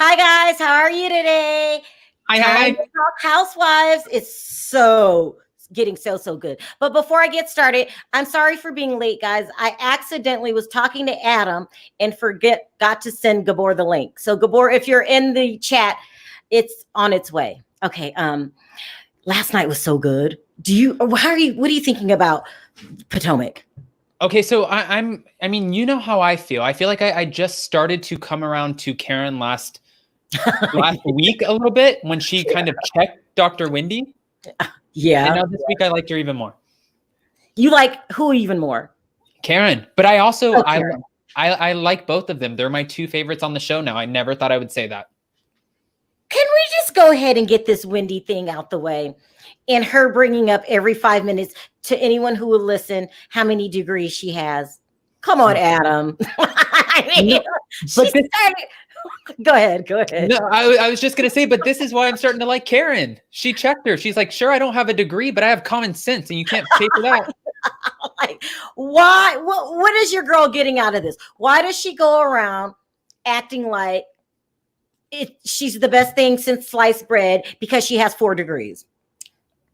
Hi guys, how are you today? Hi. Talk Housewives. It's so getting so good. But before I get started, I'm sorry for being late, guys. I accidentally was talking to Adam and got to send Gabor the link. So Gabor, if you're in the chat, it's on its way. Okay. Last night was so good. What are you thinking about Potomac? Okay, so I mean, you know how I feel. I feel like I just started to come around to Karen last week a little bit when she kind of checked Dr. Wendy. Yeah. And now this week I liked her even more. You like who even more? Karen. But I also Karen. I like both of them. They're my two favorites on the show now. I never thought I would say that. Can we just go ahead and get this Wendy thing out the way? And her bringing up every 5 minutes to anyone who will listen how many degrees she has. Come on, Adam. Go ahead. No, I was just going to say, but this is why I'm starting to like Karen. She checked her. She's like, sure, I don't have a degree, but I have common sense, and you can't pay for that. Like, why? What is your girl getting out of this? Why does she go around acting like she's the best thing since sliced bread because she has 4 degrees?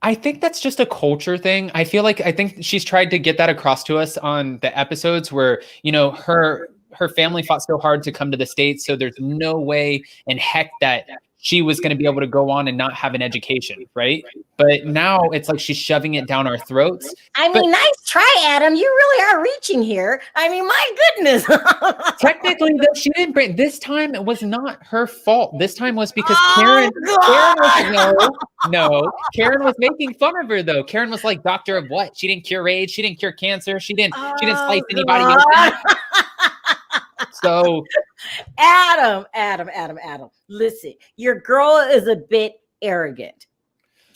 I think that's just a culture thing. I think she's tried to get that across to us on the episodes where, you know, her family fought so hard to come to the States. So there's no way in heck that she was going to be able to go on and not have an education. Right. But now it's like she's shoving it down our throats. I mean, nice try, Adam. You really are reaching here. I mean, my goodness. Technically, though, she didn't bring this time. It was not her fault. This time was because Karen was making fun of her, though. Karen was like, doctor of what? She didn't cure AIDS. She didn't cure cancer. She didn't slice anybody open. So Adam, listen, your girl is a bit arrogant.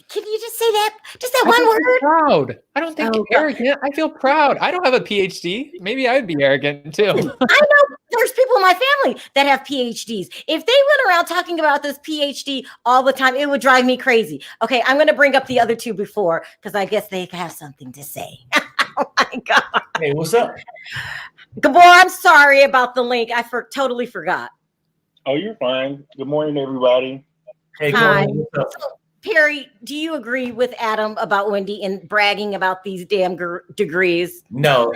Can you just say that? Just that one word? Proud. I don't think arrogant. I feel proud. I don't have a PhD. Maybe I would be arrogant too. I know there's people in my family that have PhDs. If they went around talking about this PhD all the time, it would drive me crazy. Okay, I'm going to bring up the other two before because I guess they have something to say. Oh my God. Hey, what's up? Gabor, I'm sorry about the link. I totally forgot. Oh, you're fine. Good morning, everybody. Hey, hi. What's up? Perry, do you agree with Adam about Wendy and bragging about these damn degrees? No,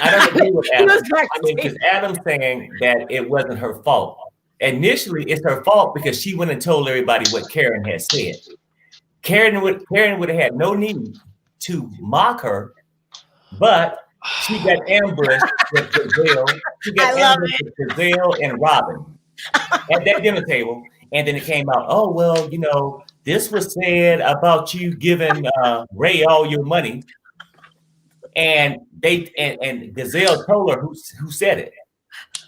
I don't agree with Adam. Because Adam's saying that it wasn't her fault. Initially, it's her fault because she went and told everybody what Karen had said. Karen would have had no need to mock her, but she got ambushed with Gazelle. She got ambushed with Gazelle and Robin at that dinner table. And then it came out, oh, well, you know, this was said about you giving Ray all your money. And Gazelle told her who said it.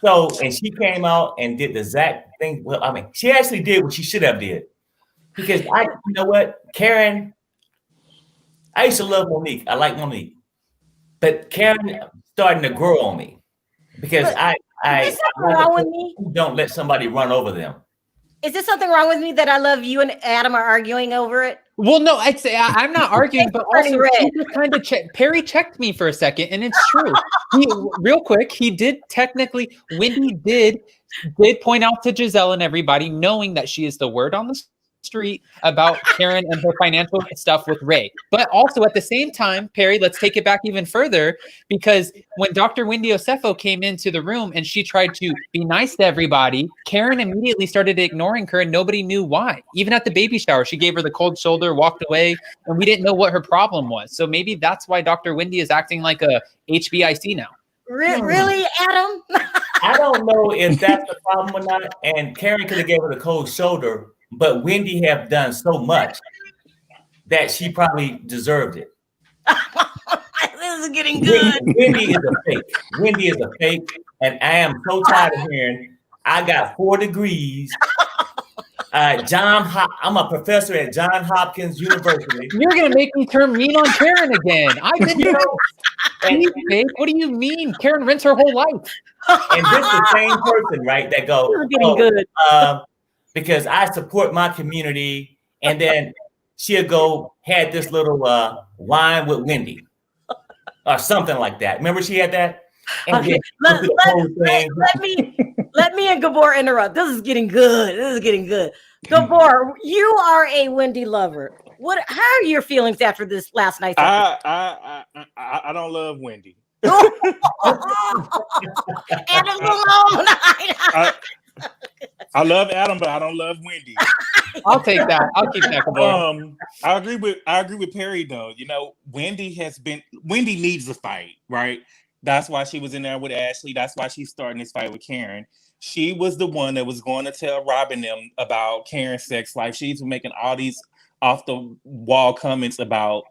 So, and she came out and did the exact thing. Well, I mean, she actually did what she should have did. Because you know what, Karen, I used to love Monique. I like Monique. But Karen starting to grow on me because I don't let somebody run over them. Is there something wrong with me that I love you and Adam are arguing over it? Well, no, I'm not arguing, but also Perry checked me for a second, and it's true. Real quick, Wendy did point out to Giselle and everybody, knowing that she is the word on the street about Karen and her financial stuff with Ray. But also at the same time, Perry, let's take it back even further, because when Dr. Wendy Osefo came into the room and she tried to be nice to everybody, Karen immediately started ignoring her and nobody knew why. Even at the baby shower, she gave her the cold shoulder, walked away, and we didn't know what her problem was. So maybe that's why Dr. Wendy is acting like a HBIC now. Really, Adam? I don't know if that's the problem or not. And Karen could have gave her the cold shoulder, but Wendy have done so much that she probably deserved it. This is getting good. Wendy is a fake. Wendy is a fake. And I am so tired of hearing, I got 4 degrees. I'm a professor at Johns Hopkins University. You're going to make me turn mean on Karen again. What do you mean? Karen rents her whole life. And this is the same person, right, that goes, because I support my community, and then she'll had this little wine with Wendy or something like that. Remember she had that? And Okay, let me and Gabor interrupt. This is getting good. Gabor, you are a Wendy lover. How are your feelings after this last night's episode? I don't love Wendy. Adam's alone. I love Adam, but I don't love Wendy. I'll take that. I'll keep that. I agree with Perry though. You know, Wendy needs a fight, right? That's why she was in there with Ashley. That's why she's starting this fight with Karen. She was the one that was going to tell Robin them about Karen's sex life. She's making all these off the wall comments about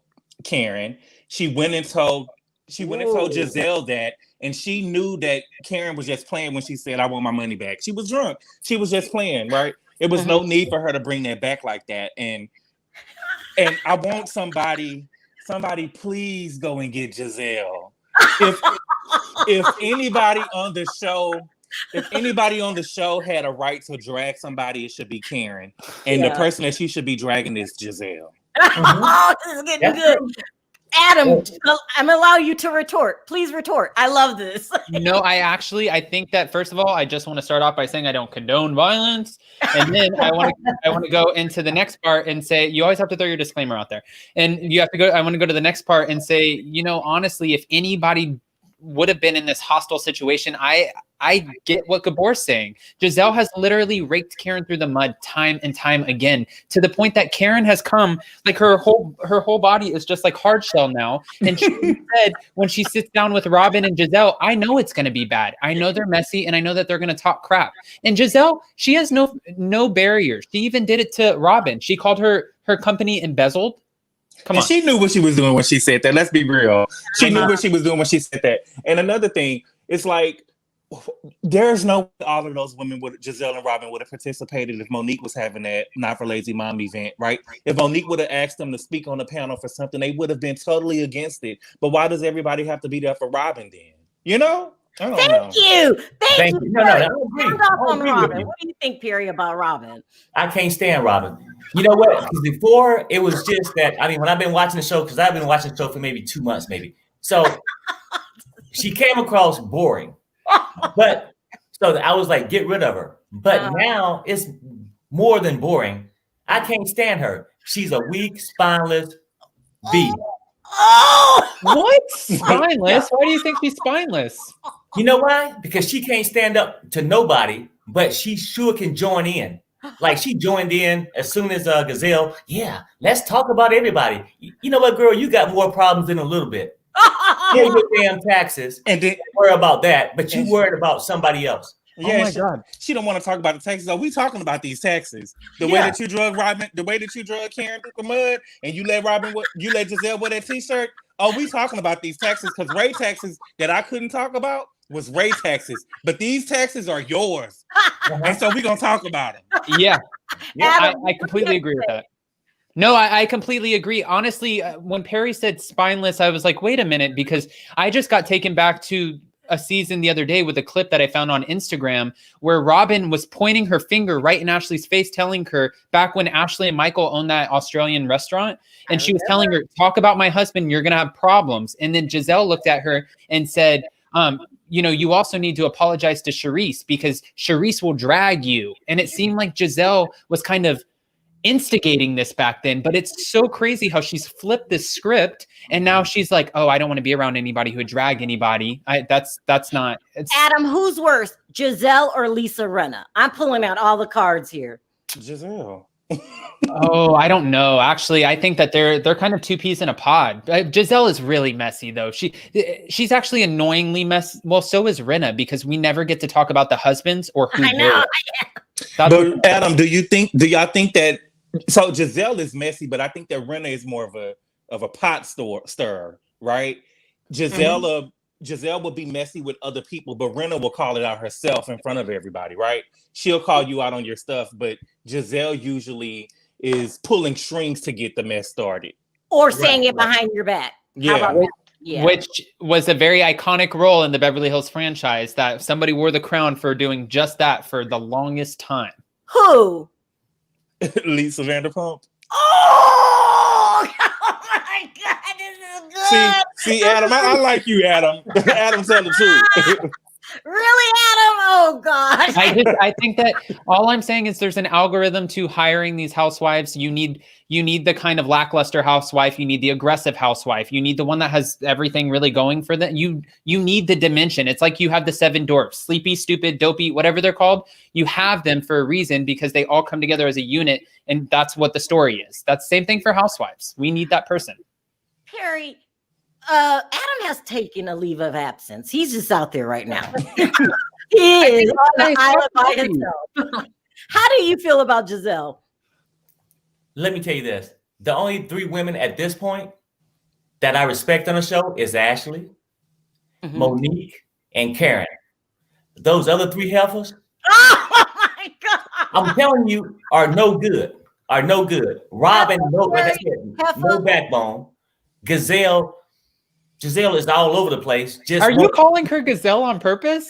Karen. She went and told Giselle that, and she knew that Karen was just playing when she said, "I want my money back." She was drunk. She was just playing, right? It was no need for her to bring that back like that. And I want somebody, please go and get Giselle. If anybody on the show had a right to drag somebody, it should be Karen. And the person that she should be dragging is Giselle. Oh, this is getting good. Adam, I'm gonna allow you to retort. Please retort. I love this. No, I think that first of all, I just want to start off by saying I don't condone violence, and then I want to go into the next part and say you always have to throw your disclaimer out there, and you have to go. I want to go to the next part and say, you know, honestly, if anybody would have been in this hostile situation, I get what Gabor's saying. Giselle has literally raked Karen through the mud time and time again, to the point that Karen has come, like her whole body is just like hard shell now. And she said when she sits down with Robin and Giselle, I know it's going to be bad. I know they're messy, and I know that they're going to talk crap. And Giselle, she has no barriers. She even did it to Robin. She called her company embezzled. Come on. She knew what she was doing when she said that. Let's be real. She knew what she was doing when she said that. And another thing, it's like, there's no all of those women Giselle and Robin would have participated if Monique was having that Not for Lazy Mom event, right? If Monique would have asked them to speak on the panel for something, they would have been totally against it. But why does everybody have to be there for Robin then? You know? Thank you. Thank you. No, I agree. Robin. What do you think, Perry, about Robin? I can't stand Robin. You know what? Because before it was just that, I mean, when I've been watching the show, because I've been watching the show for maybe 2 months, maybe. So she came across boring. But so I was like, get rid of her. But now it's more than boring. I can't stand her. She's a weak, spineless beast. What? Spineless? Why do you think she's spineless? You know why? Because she can't stand up to nobody, but she sure can join in. Like she joined in as soon as Gazelle. Yeah, let's talk about everybody. You know what, girl? You got more problems than a little bit. Pay your damn taxes and then worry about that, but you worried about somebody else. Yeah, oh my God. She don't want to talk about the taxes. Are we talking about these taxes? The way that you drug Robin, the way that you drug Karen through the mud, and you let Giselle wear that t-shirt. Are we talking about these taxes? Because Ray taxes that I couldn't talk about was Ray taxes, but these taxes are yours, and so we're gonna talk about them. Yeah, I completely agree with that. No, I completely agree. Honestly, when Perry said spineless, I was like, wait a minute, because I just got taken back to a season the other day with a clip that I found on Instagram where Robin was pointing her finger right in Ashley's face, telling her back when Ashley and Michael owned that Australian restaurant. And she was telling her, talk about my husband, you're going to have problems. And then Giselle looked at her and said, you know, you also need to apologize to Charisse because Charisse will drag you. And it seemed like Giselle was kind of instigating this back then, but it's so crazy how she's flipped this script and now she's like, oh, I don't want to be around anybody who would drag anybody. That's not. Adam, who's worse, Giselle or Lisa Rinna? I'm pulling out all the cards here. Giselle. Oh, I don't know. Actually, I think that they're kind of two peas in a pod. Giselle is really messy though. She's actually annoyingly messy. Well, so is Rinna because we never get to talk about the husbands or who. I know. But Adam, do y'all think that? So Giselle is messy, but I think that Rinna is more of a pot stirrer, right? Giselle will be messy with other people, but Rinna will call it out herself in front of everybody, right? She'll call you out on your stuff, but Giselle usually is pulling strings to get the mess started. Or saying it behind your back. Yeah. Which was a very iconic role in the Beverly Hills franchise that somebody wore the crown for doing just that for the longest time. Who? Lisa Vanderpump. Oh my God, this is See, Adam, I like you, Adam. Adam, tell the truth. Really, Adam? Oh God. I think that all I'm saying is there's an algorithm to hiring these housewives. You need the kind of lackluster housewife. You need the aggressive housewife. You need the one that has everything really going for them. You need the dimension. It's like you have the 7 dwarfs, sleepy, stupid, dopey, whatever they're called. You have them for a reason because they all come together as a unit, and that's what the story is. That's the same thing for housewives. We need that person. Perry, Adam has taken a leave of absence. He's just out there right now. He is on the island by himself. How do you feel about Giselle? Let me tell you this. The only 3 women at this point that I respect on the show is Ashley, Monique, and Karen. Those other 3 heifers, oh my God, I'm telling you, are no good. Robin, like I said, no backbone. Giselle is all over the place. Are you calling her Gazelle on purpose?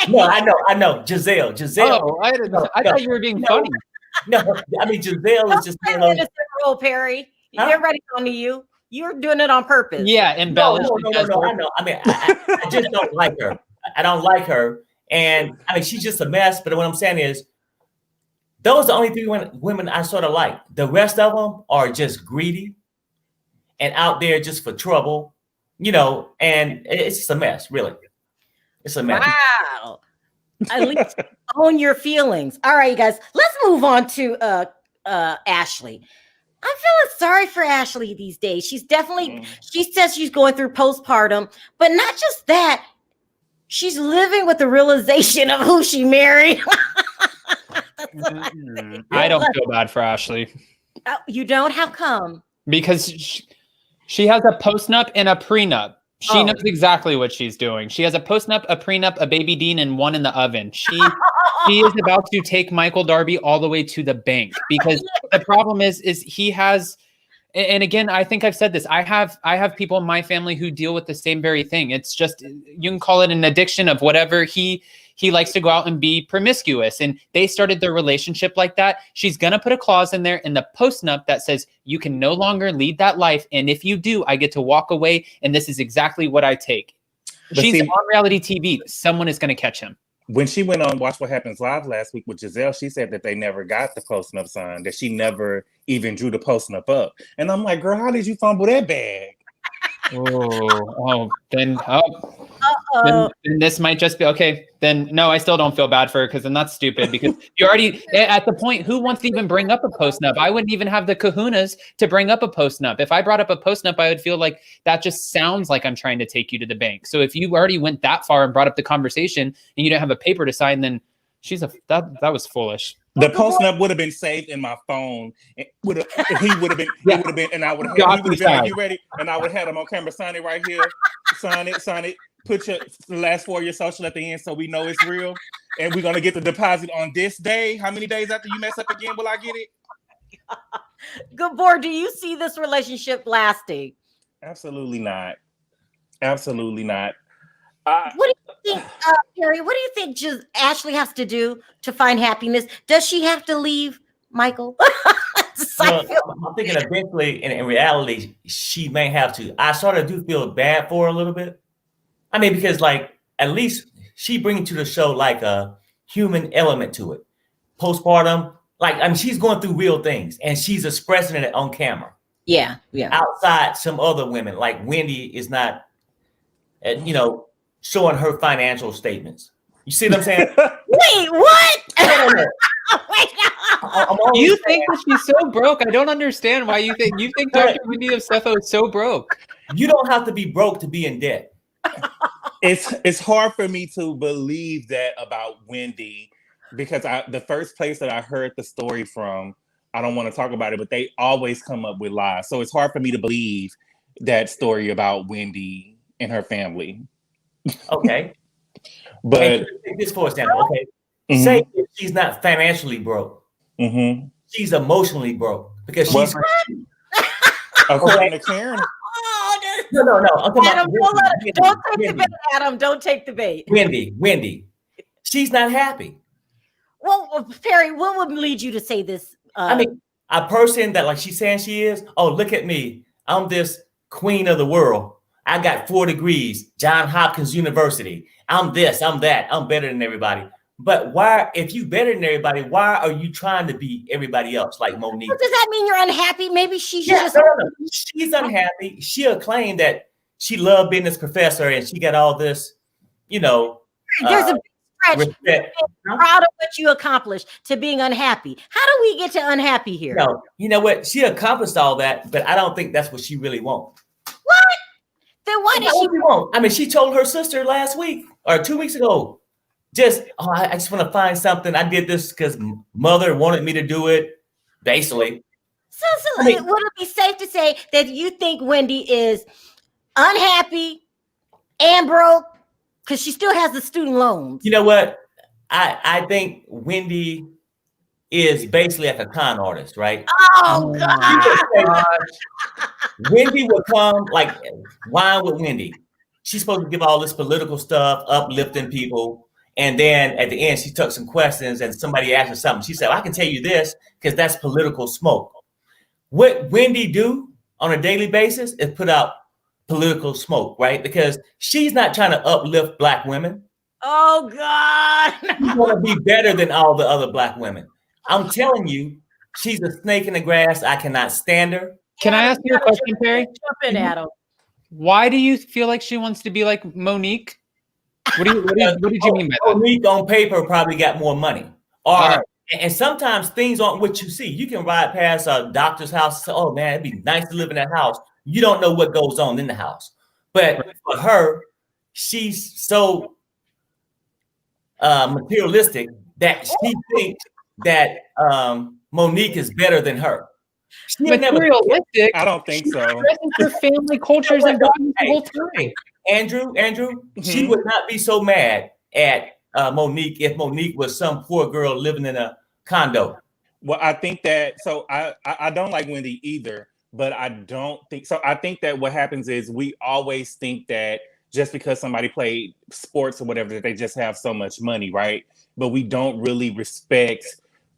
No, I know. Giselle. Oh, I didn't know. I thought you were being funny. No, I mean Giselle is just innocent role, Perry. Huh? Everybody's on to you. You're doing it on purpose. Yeah, embellish. No. I know. I mean, I just don't like her. I don't like her, and I mean she's just a mess. But what I'm saying is, those are the only 3 women I sort of like. The rest of them are just greedy and out there just for trouble, and it's just a mess, really. It's a mess. Wow. At least own your feelings. All right, you guys, let's move on to Ashley. I'm feeling sorry for Ashley these days. She's definitely, she says she's going through postpartum, but not just that. She's living with the realization of who she married. I don't feel bad for Ashley. You don't? How come? Because she has a postnup and a prenup. She knows exactly what she's doing. She has a postnup, a prenup, a baby Dean, and one in the oven. She is about to take Michael Darby all the way to the bank because the problem is he has. And again, I think I've said this. I have people in my family who deal with the same very thing. It's just, you can call it an addiction of whatever. He likes to go out and be promiscuous, and they started their relationship like that. She's going to put a clause in there in the postnup that says you can no longer lead that life. And if you do, I get to walk away. And this is exactly what I take. She's on reality TV. Someone is going to catch him. When she went on Watch What Happens Live last week with Giselle, she said that they never got the postnup sign, that she never even drew the postnup up. And I'm like, girl, how did you fumble that bag? Then this might just be okay. Then no, I still don't feel bad for her because then that's stupid because you already at the point, who wants to even bring up a postnup? I wouldn't even have the kahunas to bring up a postnup. If I brought up a postnup, I would feel like that just sounds like I'm trying to take you to the bank. So if you already went that far and brought up the conversation and you didn't have a paper to sign, then that was foolish. The postnup would have been saved in my phone. He would have been, and I would have been like, you ready? And I would have had him on camera, sign it right here, sign it. Put the last 4 of your social at the end so we know it's real. And we're gonna get the deposit on this day. How many days after you mess up again will I get it? Gabor, do you see this relationship lasting? Absolutely not. Absolutely not. What do you think, Carrie? What do you think Ashley has to do to find happiness? Does she have to leave Michael? I'm thinking eventually, in reality, she may have to. I sort of do feel bad for her a little bit. I mean, because at least she brings to the show like a human element to it. Postpartum, she's going through real things and she's expressing it on camera. Yeah. Outside some other women, like Wendy is not, showing her financial statements. You see what I'm saying? Wait, what? You think that she's so broke? I don't understand why you think Dr. Wendy of Cepho is so broke. You don't have to be broke to be in debt. It's hard for me to believe that about Wendy because the first place that I heard the story from, I don't want to talk about it, but they always come up with lies. So it's hard for me to believe that story about Wendy and her family. Okay. But take this for example. Okay. Say if she's not financially broke. She's emotionally broke because she's according to Karen. No. Adam, don't take the bait, Adam. Don't take the bait. Wendy. She's not happy. Well, Perry, what would lead you to say this? I mean, a person that she's saying she is, look at me. I'm this queen of the world. I got 4 degrees, Johns Hopkins University. I'm this, I'm that. I'm better than everybody. But why, if you better than everybody, why are you trying to be everybody else like Monique? Does that mean you're unhappy? Maybe she's just... No. She's unhappy. She'll claim that she loved being this professor and she got all this, there's a big stretch. Proud of what you accomplished to being unhappy. How do we get to unhappy here? No, you know what? She accomplished all that, but I don't think that's what she really wants. What? Then why does she want? I mean, she told her sister last week or 2 weeks ago, I just want to find something. I did this because mother wanted me to do it, basically. So would it be safe to say that you think Wendy is unhappy and broke because she still has the student loans? You know what? I think Wendy is basically like a con artist, right? Oh, God. Wendy would come like Wine with Wendy. She's supposed to give all this political stuff, uplifting people. And then at the end, she took some questions and somebody asked her something. She said, I can tell you this because that's political smoke. What Wendy do on a daily basis is put out political smoke, right? Because she's not trying to uplift Black women. Oh, God. She's going to be better than all the other Black women. I'm telling you, she's a snake in the grass. I cannot stand her. Can I ask you a question, Carrie? Jump in, Adam. Why do you feel like she wants to be like Monique? What did you mean by that? Monique on paper probably got more money. And sometimes things aren't what you see. You can ride past a doctor's house and say, oh man, it'd be nice to live in that house. You don't know what goes on in the house. But for her, she's so materialistic that she thinks that Monique is better than her. Materialistic? I don't think so. Her family cultures and values the whole time. Andrew, she would not be so mad at Monique if Monique was some poor girl living in a condo. Well, I think that, so I don't like Wendy either, but I don't think, so I think that what happens is we always think that just because somebody played sports or whatever, that they just have so much money, right? But we don't really respect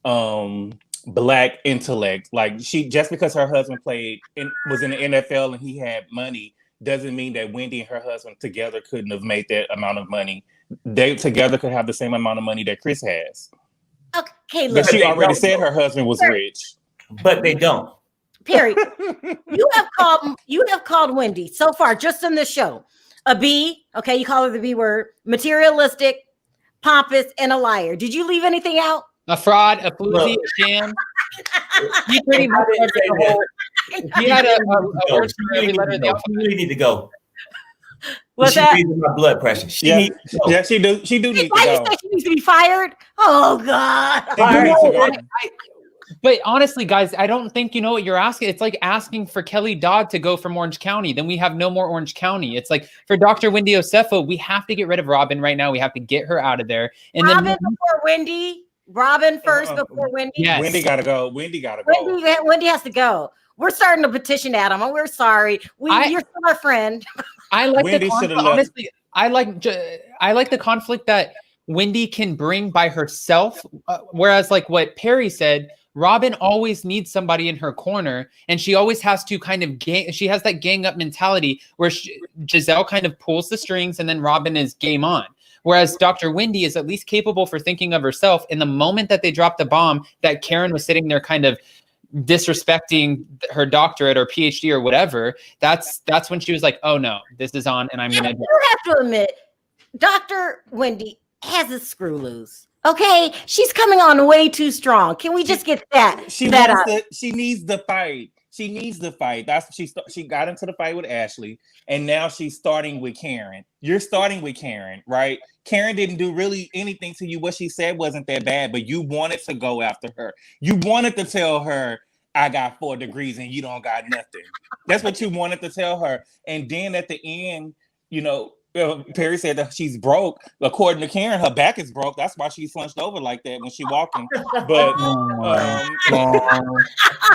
Black intellect. Like just because her husband was in the NFL and he had money, doesn't mean that Wendy and her husband together couldn't have made that amount of money. They together could have the same amount of money that Chris has. Okay, look. But she already said her husband was rich. But they don't. Perry, you have called Wendy so far, just in this show, a B. Okay, you call her the B word, materialistic, pompous, and a liar. Did you leave anything out? A fraud, a floozy, a sham. He pretty much he had a word for every letter of the alphabet. You really need to go. What's She's that? raising my blood pressure. She needs to go. Yeah, she do need to go. Why you say she needs to be fired? Oh God. But honestly, guys, I don't think you know what you're asking. It's like asking for Kelly Dodd to go from Orange County. Then we have no more Orange County. It's like for Dr. Wendy Osefo, we have to get rid of Robin right now. We have to get her out of there. And Robin then before Wendy. Robin first before Wendy. Yes. Wendy gotta go. Wendy has to go. We're starting a petition, Adam. We're sorry. You're still our friend. I like Wendy the conflict. Honestly, I like the conflict that Wendy can bring by herself. Whereas, like what Perry said, Robin always needs somebody in her corner, and she always has to kind of she has that gang up mentality where Giselle kind of pulls the strings, and then Robin is game on. Whereas Dr. Wendy is at least capable for thinking of herself. In the moment that they dropped the bomb, that Karen was sitting there kind of disrespecting her doctorate or PhD or whatever, that's when she was like, oh no, this is on and I'm going to. You have to admit, Dr. Wendy has a screw loose. Okay? She's coming on way too strong. Can we just get that? She needs the fight. She needs the fight. That's she got into the fight with Ashley, and now she's starting with Karen. You're starting with Karen, right? Karen didn't do really anything to you. What she said wasn't that bad, but you wanted to go after her. You wanted to tell her, I got 4 degrees and you don't got nothing. That's what you wanted to tell her. And then at the end, Perry said that she's broke. According to Karen, her back is broke. That's why she's slunched over like that when she's walking. But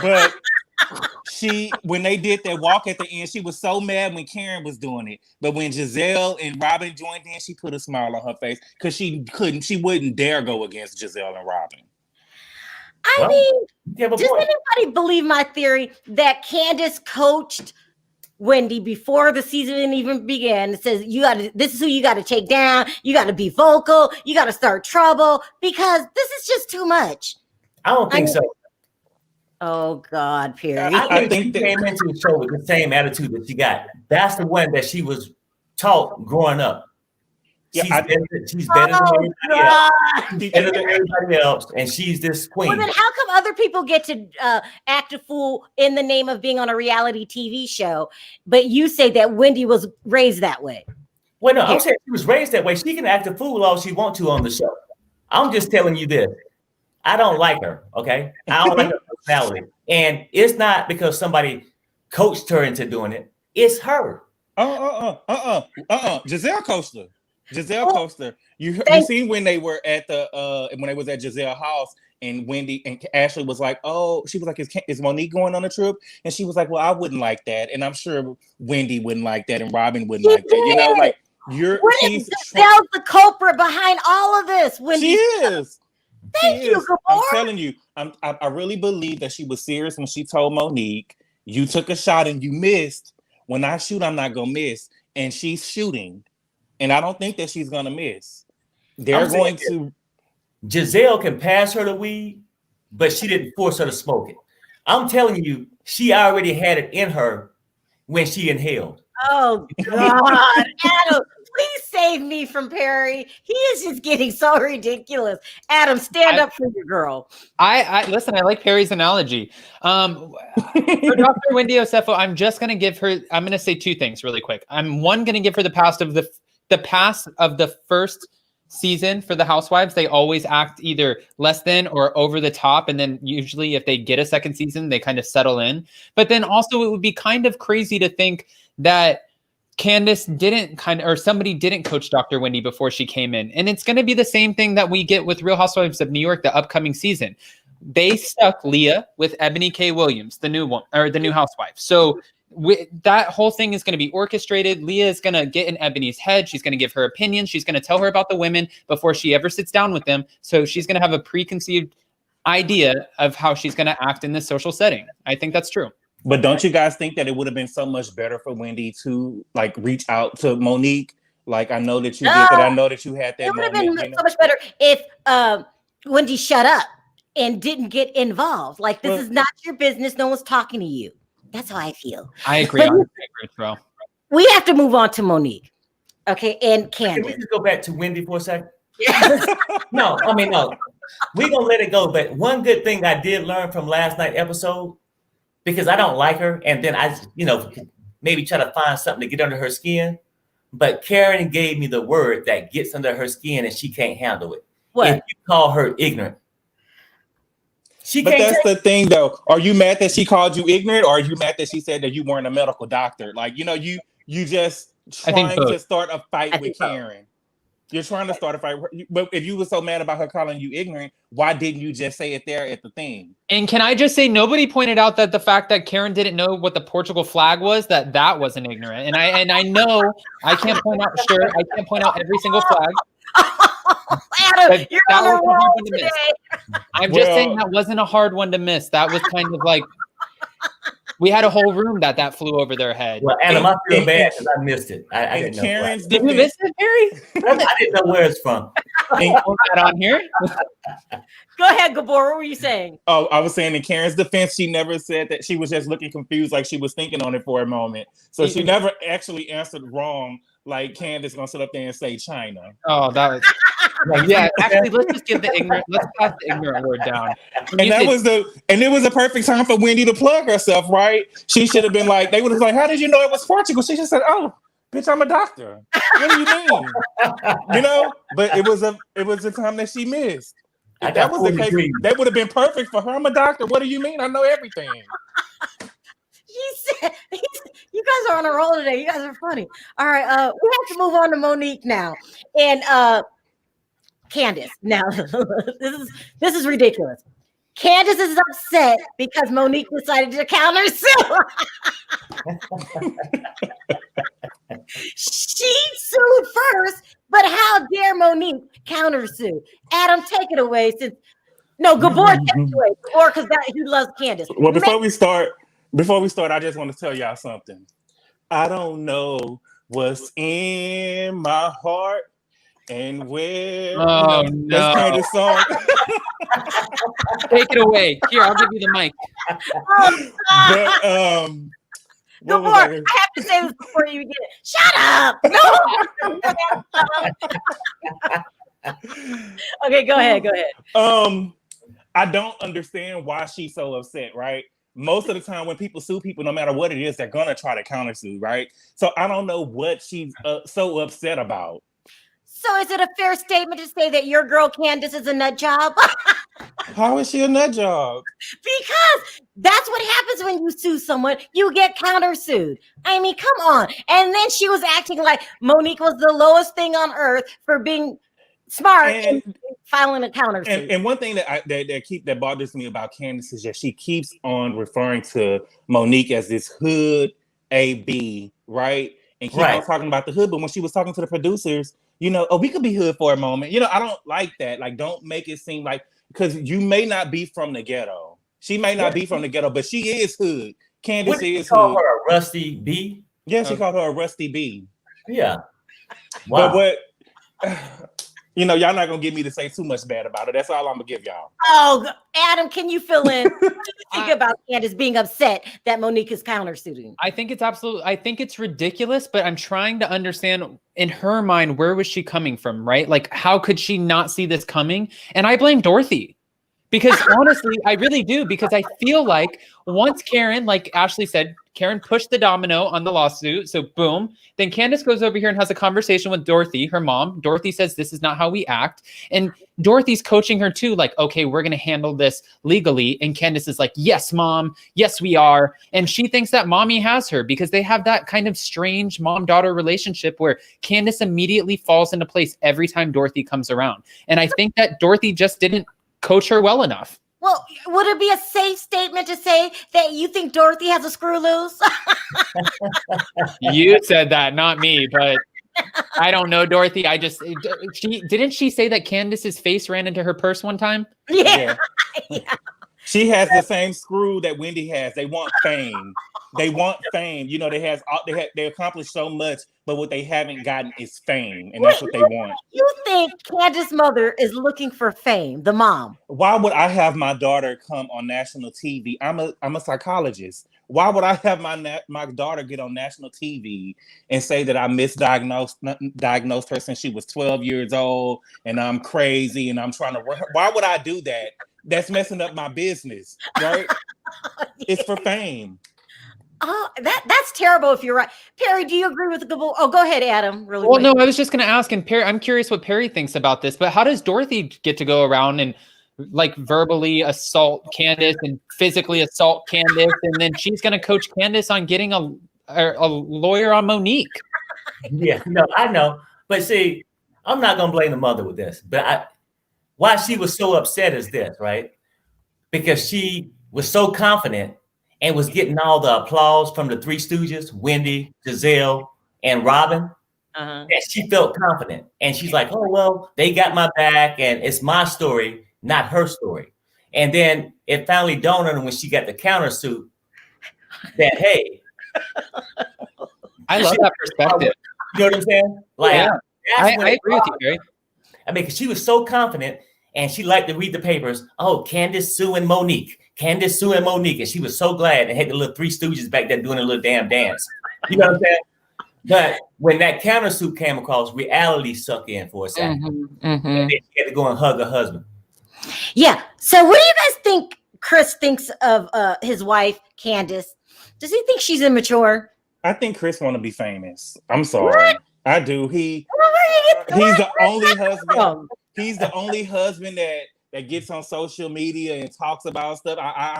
but when they did that walk at the end, she was so mad when Karen was doing it. But when Giselle and Robin joined in, she put a smile on her face because she wouldn't dare go against Giselle and Robin. Does anybody believe my theory that Candace coached Wendy before the season even began. It says this is who you got to take down. You got to be vocal. You got to start trouble because this is just too much. I don't think so. Oh God, Perry. I think she came into the show with the same attitude that she got. That's the one that she was taught growing up. She's better than everybody else, and she's this queen. Well, then how come other people get to act a fool in the name of being on a reality TV show, but you say that Wendy was raised that way? Well, no, I'm saying she was raised that way. She can act a fool all she wants to on the show. I'm just telling you this. I don't like her, okay? I don't like her personality. And it's not because somebody coached her into doing it. It's her. Giselle coached her. You seen when they were at when they was at Giselle's house and Wendy and Ashley was like, oh, she was like, is Monique going on a trip? And she was like, well, I wouldn't like that. And I'm sure Wendy wouldn't like that and Robin wouldn't like that. You know, like she's the culprit behind all of this. She is. Thank you, Gabor. I'm telling you, I really believe that she was serious when she told Monique, you took a shot and you missed. When I shoot, I'm not gonna miss. And she's shooting. And I don't think that she's gonna miss. They're going to. Giselle can pass her the weed, but she didn't force her to smoke it. I'm telling you, she already had it in her when she inhaled. Oh God, Adam, please save me from Perry. He is just getting so ridiculous. Adam, stand up for your girl. I listen. I like Perry's analogy. For Dr. Wendy Osefo, I'm just gonna give her. I'm gonna say two things really quick. I'm gonna give her the past of the first season for the Housewives. They always act either less than or over the top, and then usually if they get a second season, they kind of settle in. But then also, it would be kind of crazy to think that Candace somebody didn't coach Dr. Wendy before she came in. And it's going to be the same thing that we get with Real Housewives of New York, the upcoming season. They stuck Leah with Ebony K. Williams, the new one, or the new housewife. So that whole thing is going to be orchestrated. Leah is going to get in Ebony's head. She's going to give her opinions. She's going to tell her about the women before she ever sits down with them. So she's going to have a preconceived idea of how she's going to act in this social setting. I think that's true. But don't you guys think that it would have been so much better for Wendy to like reach out to Monique? Like, I know that you did that. I know that you had that. It would have been so much better if Wendy shut up and didn't get involved. Like, this is not your business. No one's talking to you. That's how I feel. I agree. Bro. We have to move on to Monique. Okay, and Candace. Can we just go back to Wendy for a second? No. We're going to let it go. But one good thing I did learn from last night's episode, because I don't like her, and then I, maybe try to find something to get under her skin. But Karen gave me the word that gets under her skin, and she can't handle it. What? If you call her ignorant. But that's the thing, though. Are you mad that she called you ignorant, or are you mad that she said that you weren't a medical doctor? Like, you just trying to start a fight with Karen. You're trying to start a fight. But if you were so mad about her calling you ignorant, why didn't you just say it there at the thing? And can I just say, nobody pointed out that the fact that Karen didn't know what the Portugal flag was, that wasn't ignorant. And I know I can't point out every single flag. Adam, you're on a roll today. I'm just saying that wasn't a hard one to miss. That was kind of like, we had a whole room that flew over their head. Well, Adam, I feel bad because I missed it. I didn't know. Did you miss it, Harry? I didn't know where it's from. That on here? Go ahead, Gabor. What were you saying? Oh, I was saying in Karen's defense, she never said that. She was just looking confused, like she was thinking on it for a moment. So she never actually answered wrong, like Candace gonna sit up there and say China. Oh, that was yeah. Actually, let's just give let's pass the ignorant word down. And it was a perfect time for Wendy to plug herself, right? She should have been like, they would have like, how did you know it was Portugal? She just said, oh, bitch, I'm a doctor. What do you mean? But it was a time that she missed. If that was the case, that would have been perfect for her. I'm a doctor. What do you mean? I know everything. You guys are on a roll today. You guys are funny. All right, we have to move on to Monique now, and Candace. Now, this is ridiculous. Candace is upset because Monique decided to countersue. She sued first, but how dare Monique countersue? Adam, take it away. Gabor, take it away. Gabor, because he loves Candace. Well, before we start, I just want to tell y'all something. I don't know what's in my heart and where. Oh, That's Candace's song. Take it away. Here, I'll give you the mic. But Gabor, I have to say this before you get it. Shut up! No. Okay, go ahead. I don't understand why she's so upset, right? Most of the time when people sue people, no matter what it is, they're gonna try to countersue, right? So I don't know what she's so upset about. So is it a fair statement to say that your girl Candace is a nut job? How is she a nut job? Because that's what happens when you sue someone. You get countersued. I mean, come on. And then she was acting like Monique was the lowest thing on earth for being smart and filing a countersuit. And one thing that bothers me about Candace is that she keeps on referring to Monique as this hood AB, right? And keep on talking about the hood. But when she was talking to the producers, we could be hood for a moment. I don't like that. Like, don't make it seem like, because you may not be from the ghetto. She may not be from the ghetto, but she is hood. Candace is hood. Call her a rusty bee? Yeah, she called her a rusty bee. Yeah. Wow. But y'all not gonna get me to say too much bad about her. That's all I'm gonna give y'all. Oh, Adam, can you fill in? What do you think about Candace being upset that Monique is countersuing? I think it's ridiculous, but I'm trying to understand in her mind, where was she coming from, right? Like, how could she not see this coming? And I blame Dorothy. Because honestly, I really do, because I feel like once Karen, like Ashley said, Karen pushed the domino on the lawsuit. So boom. Then Candace goes over here and has a conversation with Dorothy, her mom. Dorothy says, this is not how we act. And Dorothy's coaching her too, like, okay, we're going to handle this legally. And Candace is like, yes, mom. Yes, we are. And she thinks that mommy has her because they have that kind of strange mom-daughter relationship where Candace immediately falls into place every time Dorothy comes around. And I think that Dorothy just didn't coach her well enough. Well, would it be a safe statement to say that you think Dorothy has a screw loose? You said that, not me, but I don't know, Dorothy. Didn't she say that Candace's face ran into her purse one time? Yeah. She has the same screw that Wendy has. They want fame. They accomplished so much, but what they haven't gotten is fame, and that's what they want. You think Candace's mother is looking for fame, the mom? Why would I have my daughter come on national TV? I'm a psychologist. Why would I have my daughter get on national TV and say that I diagnosed her since she was 12 years old and I'm crazy and I'm trying to run her? Why would I do that? That's messing up my business, right? It's for fame. Oh, that's terrible if you're right. Perry, do you agree with the Gabor? Oh, go ahead, Adam. Really? Well, no, I was just going to ask, and Perry, I'm curious what Perry thinks about this, but how does Dorothy get to go around and like verbally assault Candace and physically assault Candace, and then she's going to coach Candace on getting a lawyer on Monique? Yeah, no, I know. But see, I'm not going to blame the mother with this, but why she was so upset is this, right? Because she was so confident and was getting all the applause from the Three Stooges, Wendy, Giselle, and Robin. And she felt confident. And she's like, oh, well, they got my back and it's my story, not her story. And then it finally dawned on her when she got the countersuit that, hey. I love that perspective. You know what I'm saying? Like, yeah. I agree with you, Gary. I mean, because she was so confident and she liked to read the papers. Oh, Candace suing Monique. Candace suing Monique. And she was so glad and had the little Three Stooges back there doing a little damn dance. You know what I'm saying? But when that countersuit came across, reality sucked in for a second. And then she had to go and hug her husband. Yeah. So what do you guys think Chris thinks of his wife, Candace? Does he think she's immature? I think Chris want to be famous. I'm sorry. What? I do. He's the only husband. He's the only husband that gets on social media and talks about stuff. I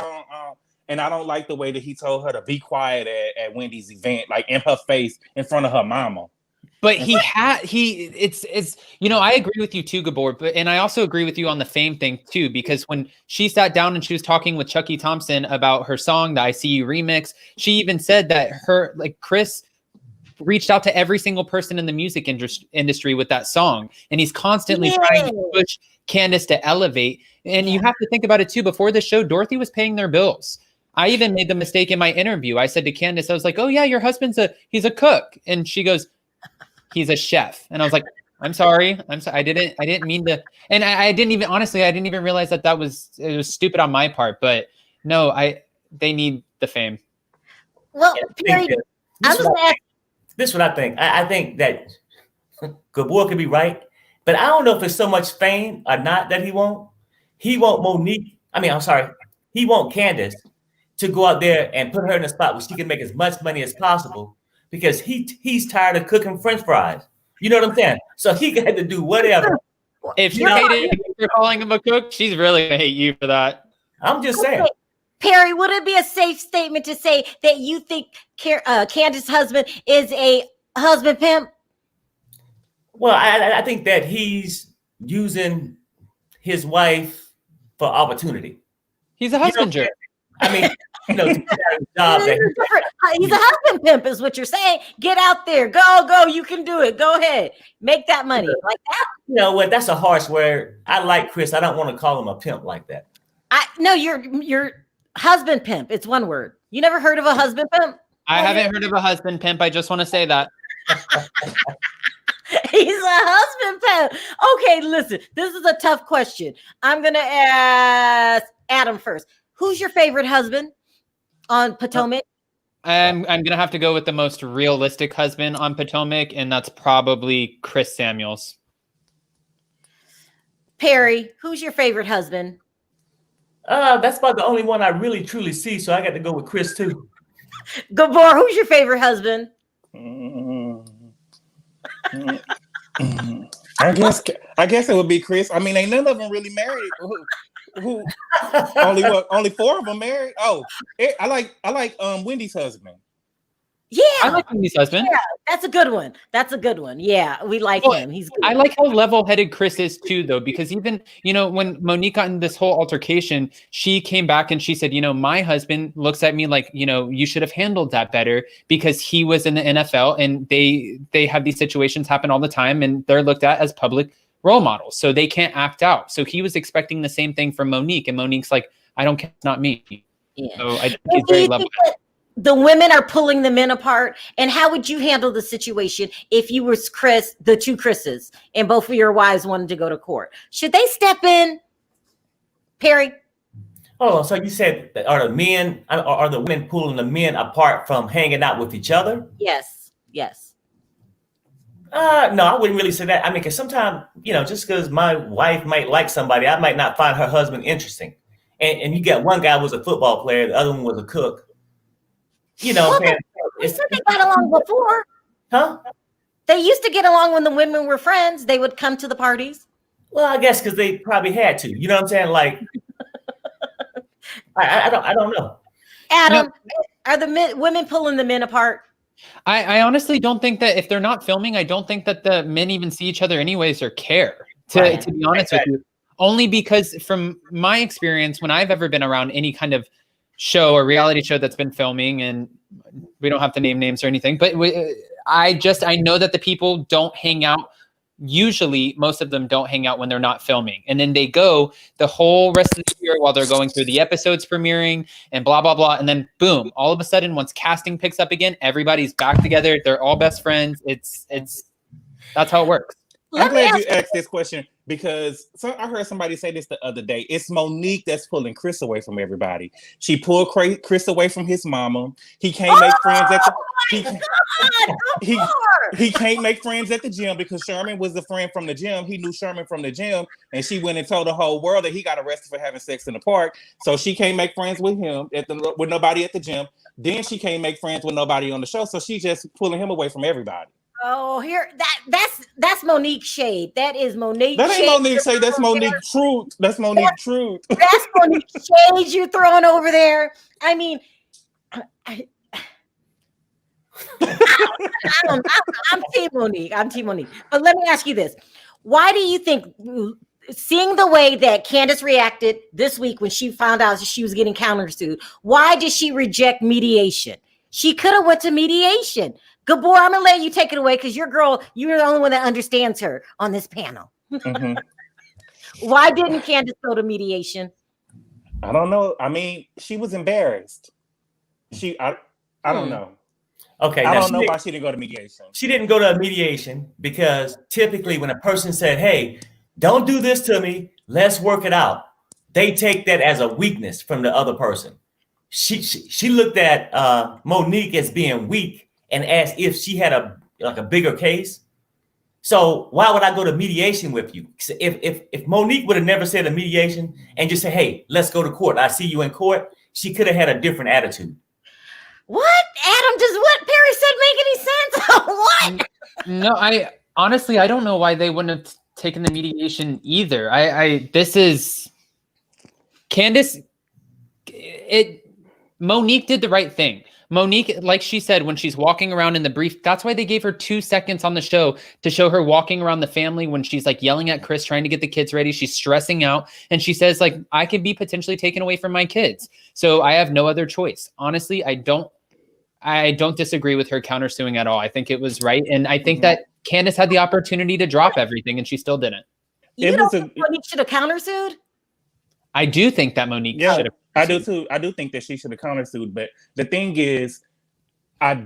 don't like the way that he told her to be quiet at Wendy's event, like in her face, in front of her mama. But it's I agree with you too, Gabor, and I also agree with you on the fame thing too, because when she sat down and she was talking with Chucky Thompson about her song, the I See You remix, she even said that Chris reached out to every single person in the music industry with that song. And he's constantly trying to push Candace to elevate. And you have to think about it too. Before the show, Dorothy was paying their bills. I even made the mistake in my interview. I said to Candace, I was like, "Oh yeah, your husband's he's a cook," and she goes, "He's a chef," and I was like, "I'm sorry, I didn't mean to," and I didn't even honestly, I didn't even realize that it was stupid on my part. But no, they need the fame. Well, Carrie, this is what I think. I think that Gabor could be right, but I don't know if it's so much fame or not that he won't. He won't Monique. He won't Candace to go out there and put her in a spot where she can make as much money as possible because he's tired of cooking French fries. You know what I'm saying? So he got to do whatever. If you hated you for calling him a cook, she's really gonna hate you for that. I'm just saying. Perry, would it be a safe statement to say that you think Candace's husband is a husband pimp? Well, I think that he's using his wife for opportunity. He's a husband jerk. I mean, job he's a husband pimp, is what you're saying. Get out there, go, you can do it. Go ahead, make that money like that. You know what? That's a harsh word. I like Chris. I don't want to call him a pimp like that. No, you're husband pimp. It's one word. You never heard of a husband pimp? I haven't heard of a husband pimp. I just want to say that. He's a husband pimp. Okay, listen, this is a tough question. I'm gonna ask Adam first. Who's your favorite husband on Potomac? I'm gonna have to go with the most realistic husband on Potomac, and that's probably Chris Samuels. Perry, who's your favorite husband? That's about the only one I really truly see, so I got to go with Chris too. Gabor, who's your favorite husband? I guess it would be Chris. I mean, ain't none of them really married. Who only 4 of them married. Oh, I like Wendy's husband. Yeah, I like Wendy's husband. Yeah, that's a good one. Yeah, we like him. He's good. I like how level-headed Chris is too, though, because even when Monique got in this whole altercation, she came back and she said, my husband looks at me like, you should have handled that better, because he was in the NFL and they have these situations happen all the time and they're looked at as public role models, so they can't act out. So he was expecting the same thing from Monique, and Monique's like, I don't care, it's not me. Yeah. So I think he's very level-headed. The women are pulling the men apart. And how would you handle the situation if you were Chris, the 2 Chris's, and both of your wives wanted to go to court? Should they step in? Perry? Oh, so you said, are the women pulling the men apart from hanging out with each other? Yes. No, I wouldn't really say that. I mean, because sometimes, just because my wife might like somebody, I might not find her husband interesting. And you got one guy was a football player, the other one was a cook. They got along before. Huh? They used to get along when the women were friends. They would come to the parties. Well, I guess because they probably had to. You know what I'm saying? Like, I don't know. Adam, are the women pulling the men apart? I honestly don't think that if they're not filming, I don't think that the men even see each other anyways or care, to be honest with you. Only because from my experience, when I've ever been around any kind of show or reality show that's been filming, and we don't have to name names or anything, but I know that the people don't hang out. Usually most of them don't hang out when they're not filming, and then they go the whole rest of the year while they're going through the episodes premiering and blah blah blah, and then boom, all of a sudden once casting picks up again, everybody's back together, they're all best friends. It's that's how it works. I'm glad you asked this question, because I heard somebody say this the other day. It's Monique that's pulling Chris away from everybody. She pulled Chris away from his mama. He can't make friends at he can't make friends at the gym because Sherman was a friend from the gym. He knew Sherman from the gym, and she went and told the whole world that he got arrested for having sex in the park. So she can't make friends with him with nobody at the gym. Then she can't make friends with nobody on the show. So she's just pulling him away from everybody. Oh, that's Monique shade. That is Monique. That ain't Monique shade. That's Monique truth. That's Monique truth. That's Monique shade you're throwing over there. I mean, I'm Team Monique. But let me ask you this: why do you think, seeing the way that Candace reacted this week when she found out she was getting countersued, why did she reject mediation? She could have went to mediation. Gabor, I'm gonna let you take it away because you're the only one that understands her on this panel. Mm-hmm. Why didn't Candace go to mediation? I don't know. I mean, she was embarrassed. I don't know. Okay, I don't know why she didn't go to mediation. She didn't go to a mediation because typically when a person said, "Hey, don't do this to me, let's work it out," they take that as a weakness from the other person. She looked at Monique as being weak and asked if she had a bigger case. So why would I go to mediation with you? If Monique would have never said a mediation and just say, "Hey, let's go to court. I see you in court," she could have had a different attitude. What, Adam? Does what Perry said make any sense? What? No, I honestly don't know why they wouldn't have taken the mediation either. This is Candace. Monique did the right thing. Monique, like she said, when she's walking around in the brief, that's why they gave her 2 seconds on the show to show her walking around the family when she's like yelling at Chris, trying to get the kids ready. She's stressing out. And she says, like, I could be potentially taken away from my kids. So I have no other choice. Honestly, I don't disagree with her countersuing at all. I think it was right. And I think that Candace had the opportunity to drop everything and she still didn't. You don't think Monique should have countersued? I do think that Monique should have. I do too. I do think that she should have countersued. But the thing is, were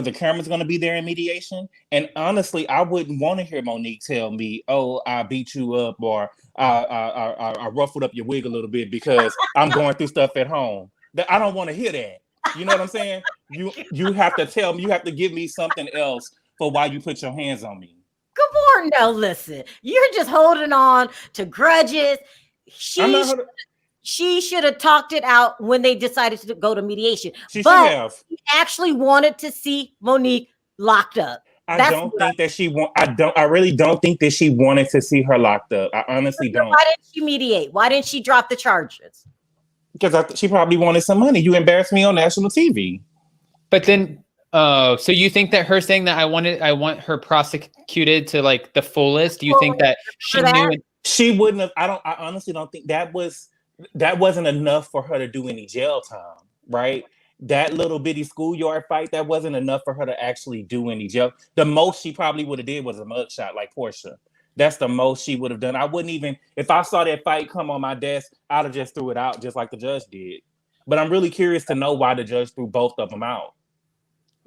the cameras going to be there in mediation? And honestly, I wouldn't want to hear Monique tell me, "Oh, I beat you up," or I ruffled up your wig a little bit because I'm going through stuff at home. I don't want to hear that. You know what I'm saying? You have to tell me, you have to give me something else for why you put your hands on me. Gabor, no, listen. You're just holding on to grudges. She should have talked it out when they decided to go to mediation. She actually wanted to see Monique locked up. I really don't think that she wanted to see her locked up. I honestly don't. Why didn't she mediate? Why didn't she drop the charges? Because she probably wanted some money. You embarrassed me on national TV. But then, so you think that her saying that I want her prosecuted to like the fullest? Do you think that she knew? She wouldn't have. I honestly don't think that wasn't enough for her to do any jail time, right? That little bitty schoolyard fight, that wasn't enough for her to actually do any jail. The most she probably would have did was a mugshot like Portia. That's the most she would have done. I wouldn't even, if I saw that fight come on my desk, I'd have just threw it out just like the judge did. But I'm really curious to know why the judge threw both of them out.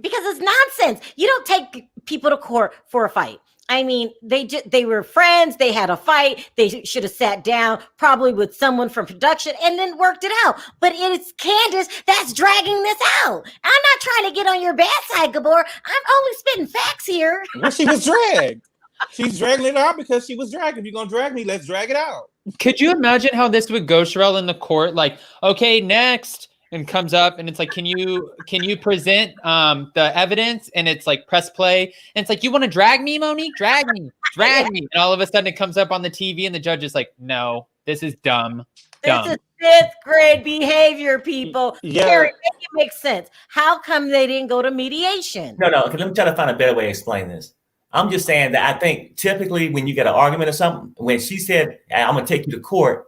Because it's nonsense. You don't take people to court for a fight. I mean, they were friends. They had a fight. They should have sat down probably with someone from production and then worked it out. But it's Candace that's dragging this out. I'm not trying to get on your bad side, Gabor. I'm only spitting facts here. Well, she was dragged. She's dragging it out because she was dragged. If you're going to drag me, let's drag it out. Could you imagine how this would go, Sharrell, in the court? Like, okay, next. And comes up and it's like, can you present the evidence? And it's like, press play. And it's like, you want to drag me, Monique? Drag me. And all of a sudden it comes up on the TV and the judge is like, no, this is dumb. This is 5th grade behavior, people. Yeah. Carrie, make it make sense. How come they didn't go to mediation? No. Let me try to find a better way to explain this. I'm just saying that I think typically when you get an argument or something, when she said, "I'm going to take you to court,"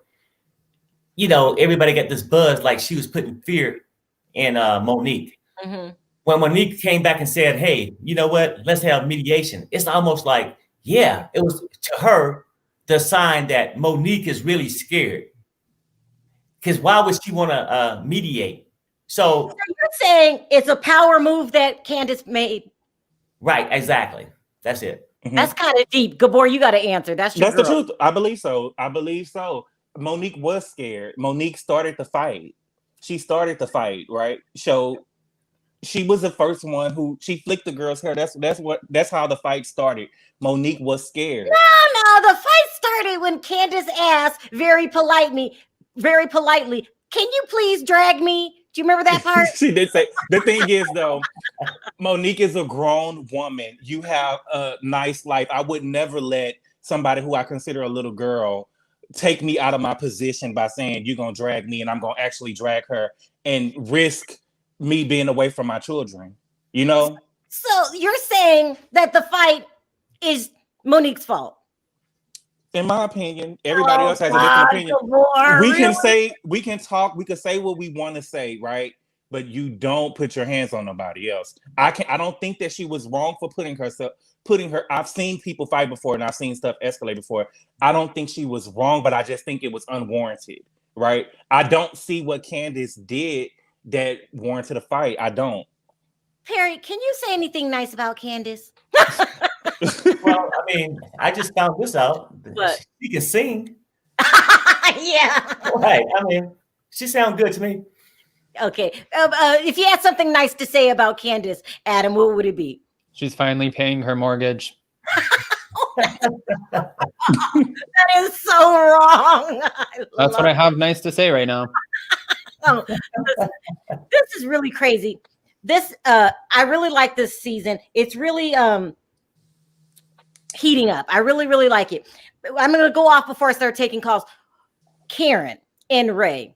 you know, everybody got this buzz like she was putting fear in Monique. Mm-hmm. When Monique came back and said, "Hey, you know what? Let's have mediation." It's almost like, yeah, it was to her the sign that Monique is really scared. Because why would she want to mediate? So you're saying it's a power move that Candace made. Right, exactly. That's it. Mm-hmm. That's kind of deep. Gabor, you got to answer. That's the truth. I believe so. Monique was scared. Monique started the fight. She started the fight, right? So she was the first one who she flicked the girl's hair. That's how the fight started. Monique was scared. No, the fight started when Candace asked very politely, "Can you please drag me?" Do you remember that part? She did say. The thing is, though, Monique is a grown woman. You have a nice life. I would never let somebody who I consider a little girl take me out of my position by saying you're going to drag me and I'm going to actually drag her and risk me being away from my children, you know? So you're saying that the fight is Monique's fault? In my opinion, everybody else has a different opinion. We can talk, we can say what we want to say, right? But you don't put your hands on nobody else. I don't think that she was wrong for putting her. I've seen people fight before and I've seen stuff escalate before. I don't think she was wrong, but I just think it was unwarranted. right? I don't see what Candace did that warranted a fight. I don't. Perry, can you say anything nice about Candace? Well, I mean, I just found this out. What? She can sing. Yeah. Right. I mean, she sounds good to me. Okay. If you had something nice to say about Candace, Adam, what would it be? She's finally paying her mortgage. That is so wrong. That's what I have nice to say right now. Oh, this is really crazy. This I really like this season. It's really heating up. I really, really like it. I'm going to go off before I start taking calls. Karen and Ray,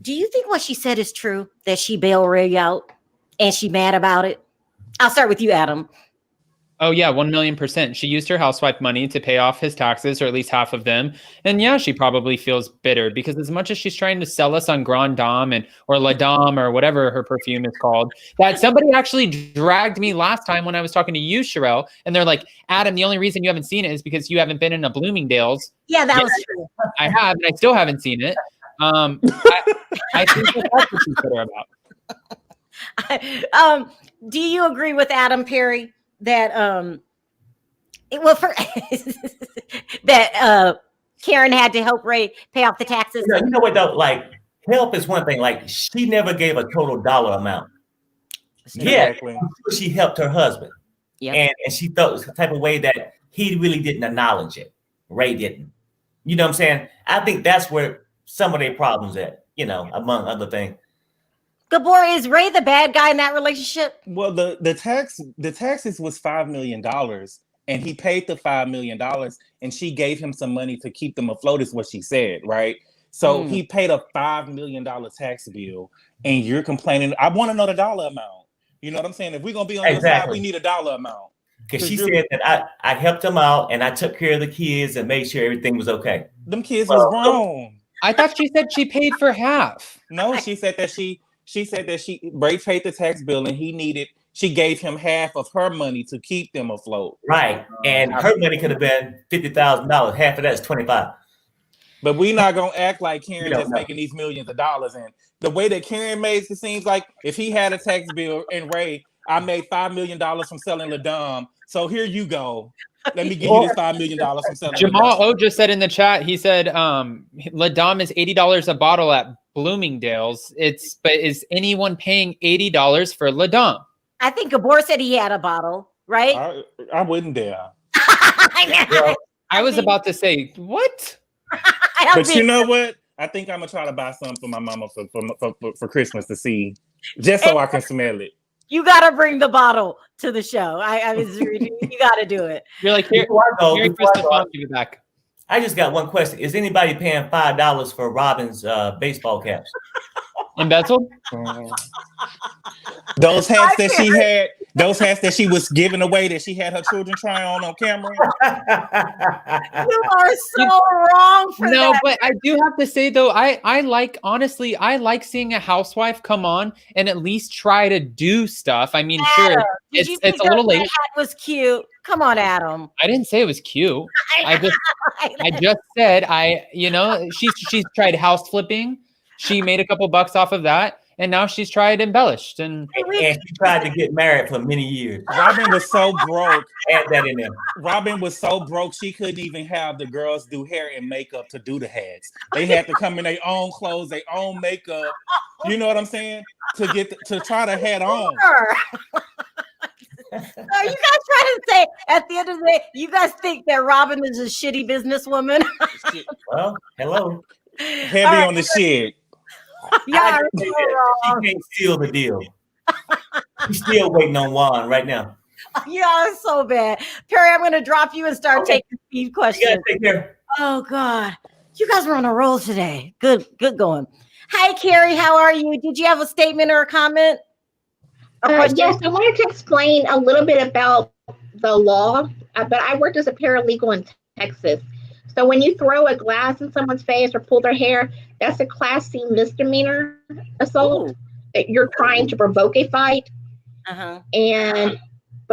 do you think what she said is true, that she bailed Ray out and she mad about it? I'll start with you, Adam. Oh, yeah, 1,000,000%. She used her housewife money to pay off his taxes, or at least half of them. And yeah, she probably feels bitter because as much as she's trying to sell us on Grand Dame or La Dame or whatever her perfume is called, that somebody actually dragged me last time when I was talking to you, Sharrell, and they're like, Adam, the only reason you haven't seen it is because you haven't been in a Bloomingdale's. Yeah, that was true. I have, and I still haven't seen it. I think that's what she's bitter about. Do you agree with Adam, Perry, that that Karen had to help Ray pay off the taxes? You know what though? Like, help is one thing. Like, she never gave a total dollar amount. Exactly. Yeah, she helped her husband. Yeah, and she felt the type of way that he really didn't acknowledge it. Ray didn't. You know what I'm saying? I think that's where some of their problems at, you know, among other things. Gabor, is Ray the bad guy in that relationship? Well, the taxes was $5 million, and he paid the $5 million, and she gave him some money to keep them afloat, is what she said, right? So he paid a $5 million tax bill, and you're complaining. I want to know the dollar amount. You know what I'm saying? If we're gonna be on your side, we need a dollar amount. Because she said that I helped him out and I took care of the kids and made sure everything was okay. Them kids was grown. I thought she said she paid for half. No, she said that Ray paid the tax bill and she gave him half of her money to keep them afloat. Right. And her money could have been $50,000. Half of that is $25,000. But we're not gonna act like Karen is making these millions of dollars. And the way that Karen makes it seems like if he had a tax bill and Ray, I made $5 million from selling La Dame. So here you go. Let me give you this $5 million from selling. Jamal O just said in the chat, he said La Dame is $80 a bottle at Bloomingdale's. But is anyone paying $80 for La Dame? I think Gabor said he had a bottle, right? I wouldn't dare. I was about to say, what? But you know what? I think I'm gonna try to buy some for my mama for Christmas to see, just so I can smell it. You gotta bring the bottle to the show. You gotta do it. You're like, here, Merry Christmas, Mom, give it back. I just got one question. Is anybody paying $5 for Robin's baseball caps? Embezzled? Those hats that she was giving away that she had her children try on camera. You are so wrong for that. No, but I do have to say though, I like seeing a housewife come on and at least try to do stuff. I mean, Adam, sure, it's a little late. That hat was cute. Come on, Adam. I didn't say it was cute. I just said she's tried house flipping. She made a couple bucks off of that. And now she's tried embellished. And she tried to get married for many years. Robin was so broke. Add that in there. Robin was so broke, she couldn't even have the girls do hair and makeup to do the hats. They had to come in their own clothes, their own makeup. You know what I'm saying? To try to hat on. So you guys trying to say at the end of the day, you guys think that Robin is a shitty businesswoman? Well, hello. Heavy on the shit. Yeah, she can't seal the deal. She's still waiting on Juan right now. Yeah, it's so bad. Perry, I'm going to drop you and start taking speed questions. You gotta take care. Oh, God. You guys were on a roll today. Good going. Hi, Carrie. How are you? Did you have a statement or a comment? Yes, I wanted to explain a little bit about the law, but I worked as a paralegal in Texas. So when you throw a glass in someone's face or pull their hair, that's a Class C misdemeanor assault. That you're trying to provoke a fight. But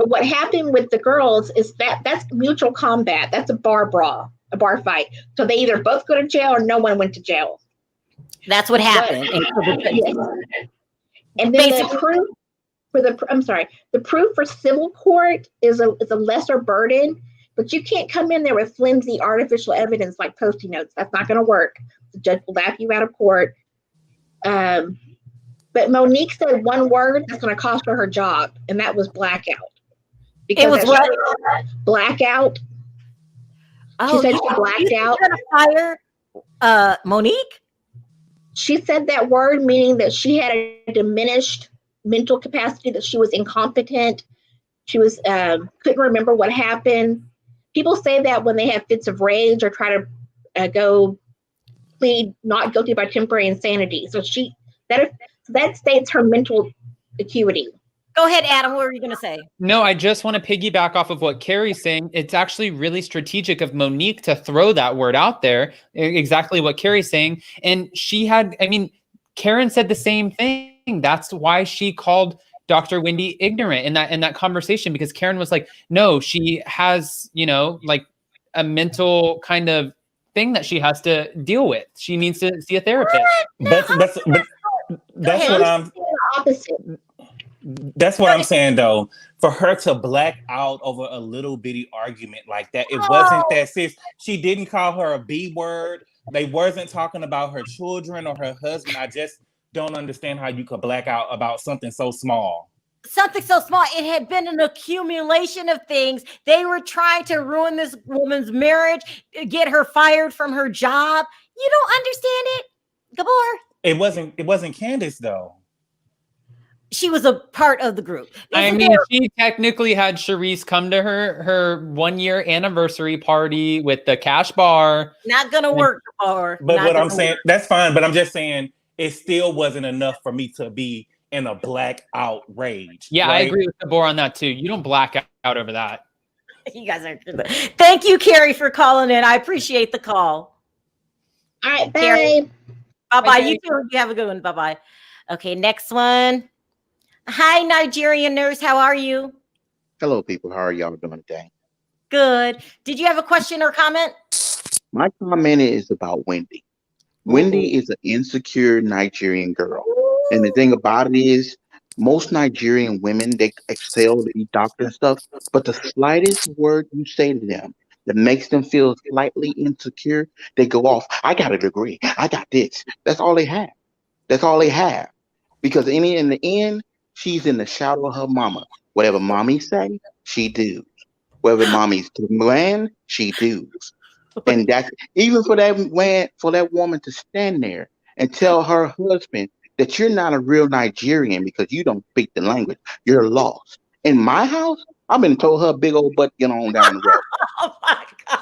what happened with the girls is that's mutual combat. That's a bar brawl, a bar fight. So they either both go to jail or no one went to jail. That's what happened. Yes. And then the proof for civil court is a lesser burden, but you can't come in there with flimsy artificial evidence like Post-it notes. That's not going to work. The judge will laugh you out of court. But Monique said one word that's going to cost her job, and that was blackout. It was what? Blackout. She said she blacked out. Going to fire Monique? She said that word, meaning that she had a diminished mental capacity, that she was incompetent. She was couldn't remember what happened. People say that when they have fits of rage or try to go plead not guilty by temporary insanity. So that states her mental acuity. Go ahead, Adam. What were you going to say? No, I just want to piggyback off of what Carrie's saying. It's actually really strategic of Monique to throw that word out there, exactly what Carrie's saying. And Karen said the same thing. That's why she called Dr. Wendy ignorant in that conversation, because Karen was like, no, she has, like a mental kind of thing that she has to deal with. She needs to see a therapist. That's what I'm opposite. That's what I'm saying, though. For her to black out over a little bitty argument like that, it wasn't that serious. She didn't call her a B word. They wasn't talking about her children or her husband. I just don't understand how you could black out about something so small. Something so small. It had been an accumulation of things. They were trying to ruin this woman's marriage, get her fired from her job. You don't understand it, Gabor? It wasn't Candace, though. She was a part of the group. She technically had Charisse come to her 1-year anniversary party with the cash bar. Not gonna work, Gabor. But what I'm saying, that's fine. But I'm just saying, it still wasn't enough for me to be in a blackout rage. Yeah, right? I agree with Gabor on that too. You don't black out over that. You guys are good. Thank you, Carrie, for calling in. I appreciate the call. All right, bye. Carrie. Bye-bye. Bye, You too. You have a good one. Bye-bye. Okay, next one. Hi, Nigerian Nurse. How are you? Hello, people. How are y'all doing today? Good. Did you have a question or comment? My comment is about Wendy. Wendy is an insecure Nigerian girl. And the thing about it is, most Nigerian women, they excel to be doctor and stuff, but the slightest word you say to them that makes them feel slightly insecure, they go off. I got a degree. I got this. That's all they have. That's all they have. Because in the end, she's in the shadow of her mama. Whatever mommy say, she do. Whatever mommy's command, she does. And that's even for that woman to stand there and tell her husband that you're not a real Nigerian because you don't speak the language. You're lost. In my house, I've been told her big old butt get on down the road. Oh my God.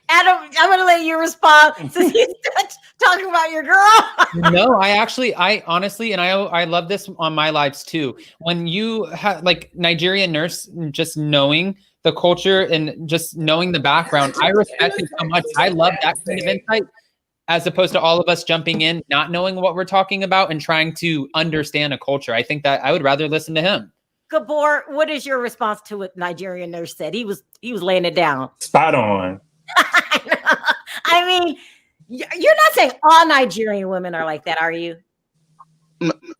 Adam, I'm going to let you respond since you started talking about your girl. No, I honestly, and I love this on my lives too. When you have like Nigerian Nurse, just knowing the culture and just knowing the background, I respect it so much. I love that kind of insight, as opposed to all of us jumping in, not knowing what we're talking about and trying to understand a culture. I think that I would rather listen to him. Gabor, what is your response to what Nigerian Nurse said? He was laying it down. Spot on. I mean, you're not saying all Nigerian women are like that, are you?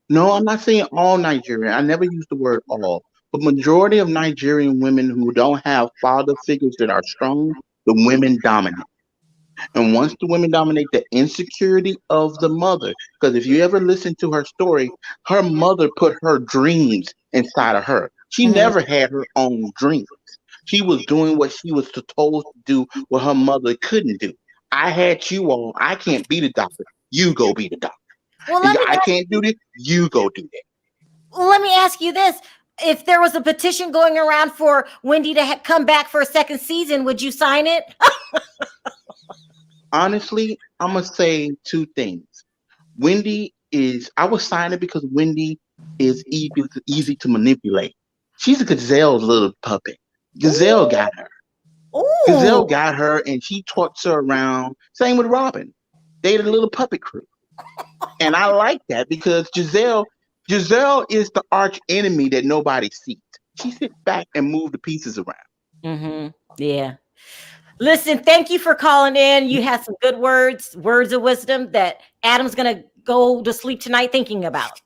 No, I'm not saying all Nigerian. I never use the word all. But majority of Nigerian women who don't have father figures that are strong, the women dominate. And once the women dominate, the insecurity of the mother, because if you ever listen to her story, her mother put her dreams inside of her. She never had her own dreams. She was doing what she was supposed to do, what her mother couldn't do. I had you all. I can't be the doctor. You go be the doctor. Well, I can't do this. You go do that. Well, let me ask you this. If there was a petition going around for Wendy to come back for a second season, would you sign it? Honestly, I'm going to say two things. I would sign it because Wendy is easy to manipulate. She's a Gazelle's little puppet. Gazelle got her. Ooh. Gazelle got her and she torts her around. Same with Robin. They the little puppet crew. And I like that because Giselle is the arch enemy that nobody sees. She sits back and moves the pieces around. Mm-hmm. Yeah. Listen, thank you for calling in. You had some good words of wisdom that Adam's going to go to sleep tonight thinking about.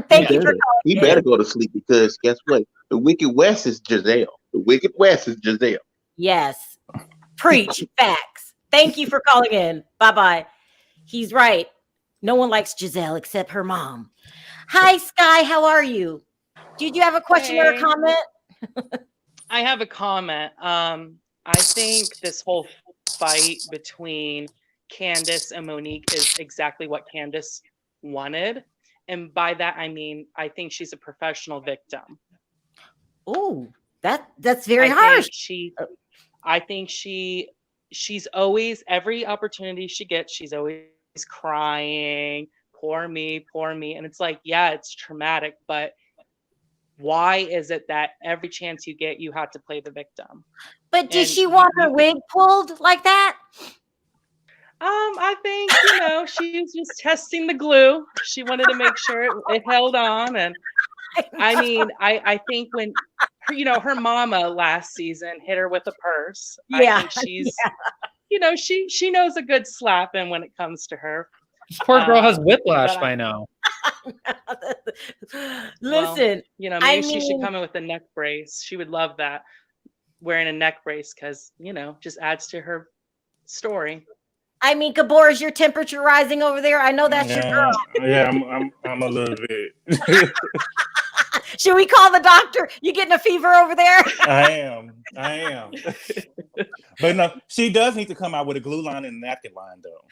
Thank you for calling. He better go to sleep because guess what? The Wicked West is Giselle. The Wicked West is Giselle. Yes. Preach facts. Thank you for calling in. Bye-bye. He's right. No one likes Giselle except her mom. Hi, Skye. How are you? Did you have a question or a comment? I have a comment. I think this whole fight between Candace and Monique is exactly what Candace wanted. And by that, I mean, I think she's a professional victim. Oh, that's very harsh. I think she's always, every opportunity she gets, she's always crying, poor me. And it's like, yeah, it's traumatic, but why is it that every chance you get, you have to play the victim? But did she want her wig pulled like that? I think, she was just testing the glue. She wanted to make sure it held on. And I mean, I think when, her mama last season hit her with a purse. Yeah. I think she's, she knows a good slapping when it comes to her. This poor girl has whiplash by now. Listen, maybe she should come in with a neck brace. She would love that, wearing a neck brace, because, just adds to her story. I mean, Gabor, is your temperature rising over there? I know that's your girl. Yeah, I'm a little bit. Should we call the doctor? You getting a fever over there? I am. But no, she does need to come out with a glue line and a napkin line, though.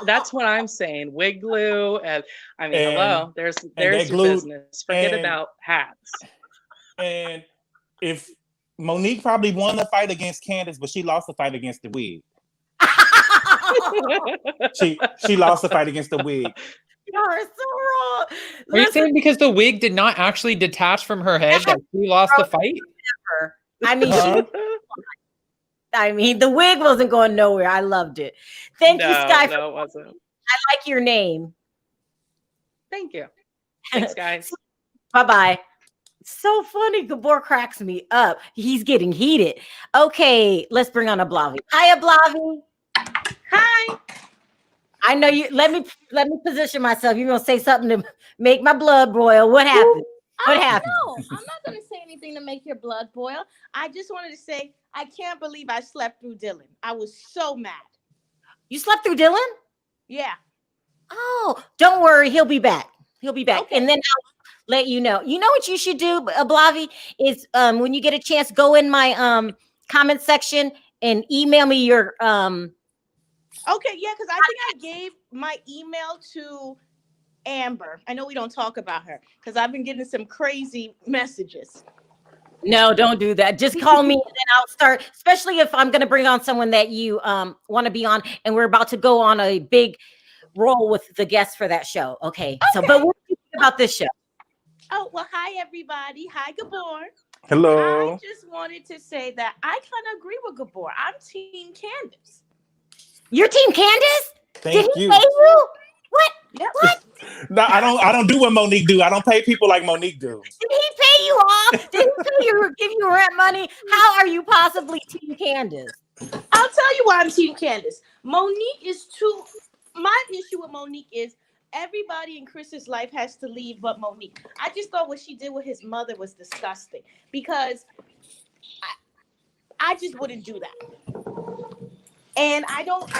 That's what I'm saying. Wig glue, and I mean, hello. There's your glue, business. Forget about hats. And if Monique probably won the fight against Candace, but she lost the fight against the wig. she lost the fight against the wig. You're so wrong. Are you saying because the wig did not actually detach from her head that she lost the fight? I mean, the wig wasn't going nowhere. I loved it. Thank you, Skye. No, it wasn't. I like your name. Thank you. Thanks, guys. Bye-bye. So funny. Gabor cracks me up. He's getting heated. Okay, let's bring on Ablavi. Hi, Ablavi. Hi. I know you. Let me position myself. You're gonna say something to make my blood boil. What happened? What happened? No, I'm not gonna say anything to make your blood boil. I just wanted to say I can't believe I slept through Dylan. I was so mad. You slept through Dylan? Yeah. Oh, don't worry. He'll be back. Okay. And then I'll let you know. You know what you should do, Ablavi, is when you get a chance, go in my comment section and email me your Okay, yeah, because I think I gave my email to Amber. I know we don't talk about her because I've been getting some crazy messages. No, don't do that. Just call me and then I'll start, especially if I'm going to bring on someone that you want to be on and we're about to go on a big roll with the guests for that show. Okay. So, but what do you think about this show? Oh, well, hi, everybody. Hi, Gabor. Hello. I just wanted to say that I kind of agree with Gabor. I'm Team Candace. Your Team Candace? Thank Did he you. pay you? What? Yep. What? No, I don't do what Monique do. I don't pay people like Monique do. Did he pay you off? Did he pay you or give you rent money? How are you possibly Team Candace? I'll tell you why I'm Team Candace. Monique is too. My issue with Monique is everybody in Chris's life has to leave but Monique. I just thought what she did with his mother was disgusting because I just wouldn't do that. And I don't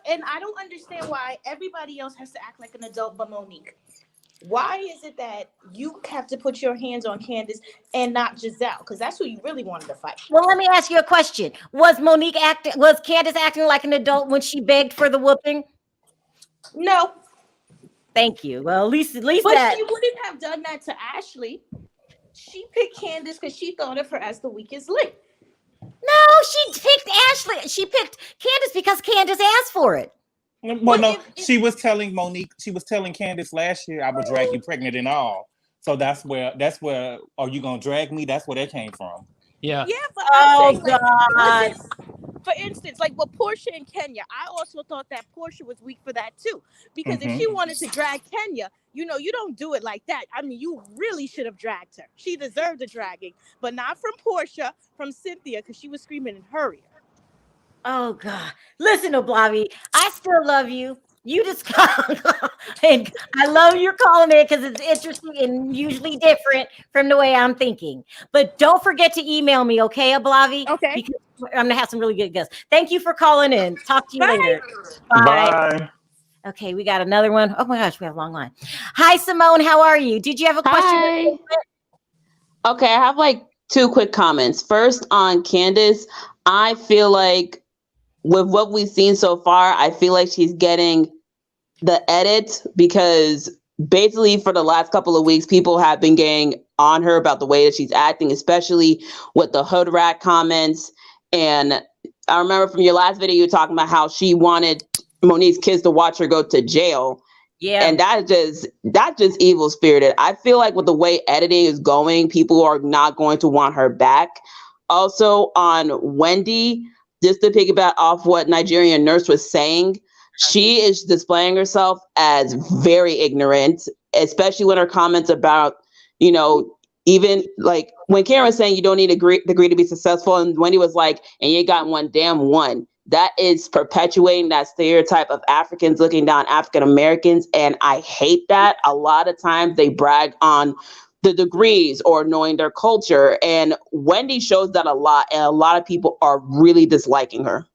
and I don't understand why everybody else has to act like an adult but Monique. Why is it that you have to put your hands on Candace and not Giselle? Because that's who you really wanted to fight. Well, let me ask you a question. Was Candace acting like an adult when she begged for the whooping? No. Thank you. Well, at least But that. she wouldn't have done that to Ashley. She picked Candace because she thought of her as the weakest link. No, she picked Ashley. She picked Candace because Candace asked for it. Well, no, she was telling Candace last year, I would drag you pregnant and all. So that's where, are you going to drag me? That's where that came from. Yeah. Yeah, but God. For instance, like with Portia and Kenya, I also thought that Portia was weak for that too. Because if she wanted to drag Kenya, you don't do it like that. I mean, you really should have dragged her. She deserved a dragging, but not from Portia, from Cynthia, because she was screaming and hurry. Oh God. Listen, Oblavi, I still love you. You just and I love your calling it because it's interesting and usually different from the way I'm thinking. But don't forget to email me, okay, Ablavi? Okay. Because I'm gonna have some really good guests. Thank you for calling in. Talk to you Bye. later. Bye. Okay, we got another one. Oh my gosh, we have a long line. Hi, Simone. How are you? Did you have a question? Hi. Okay, I have like two quick comments. First, on Candace, I feel like with what we've seen so far, I feel like she's getting the edit because basically for the last couple of weeks, people have been getting on her about the way that she's acting, especially with the hood rat comments. And I remember from your last video, you were talking about how she wanted Monique's kids to watch her go to jail. Yeah. And that's just evil spirited. I feel like with the way editing is going, people are not going to want her back. Also on Wendy, just to piggyback off what Nigerian Nurse was saying, she is displaying herself as very ignorant, especially when her comments about, even like when Karen was saying you don't need a degree to be successful, and Wendy was like, and you ain't got one damn one. That is perpetuating that stereotype of Africans looking down African Americans. And I hate that. A lot of times they brag on the degrees or knowing their culture. And Wendy shows that a lot. And a lot of people are really disliking her.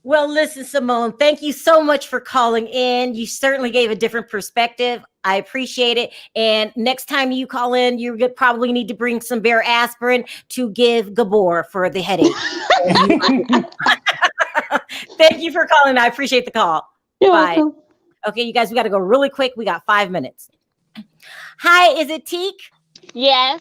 Well, listen, Simone, thank you so much for calling in. You certainly gave a different perspective. I appreciate it. And next time you call in, you probably need to bring some Bear aspirin to give Gabor for the headache. Thank you for calling. I appreciate the call. You're Bye. welcome. Okay, you guys, we got to go really quick. We got 5 minutes. Hi, is it Teak? Yes,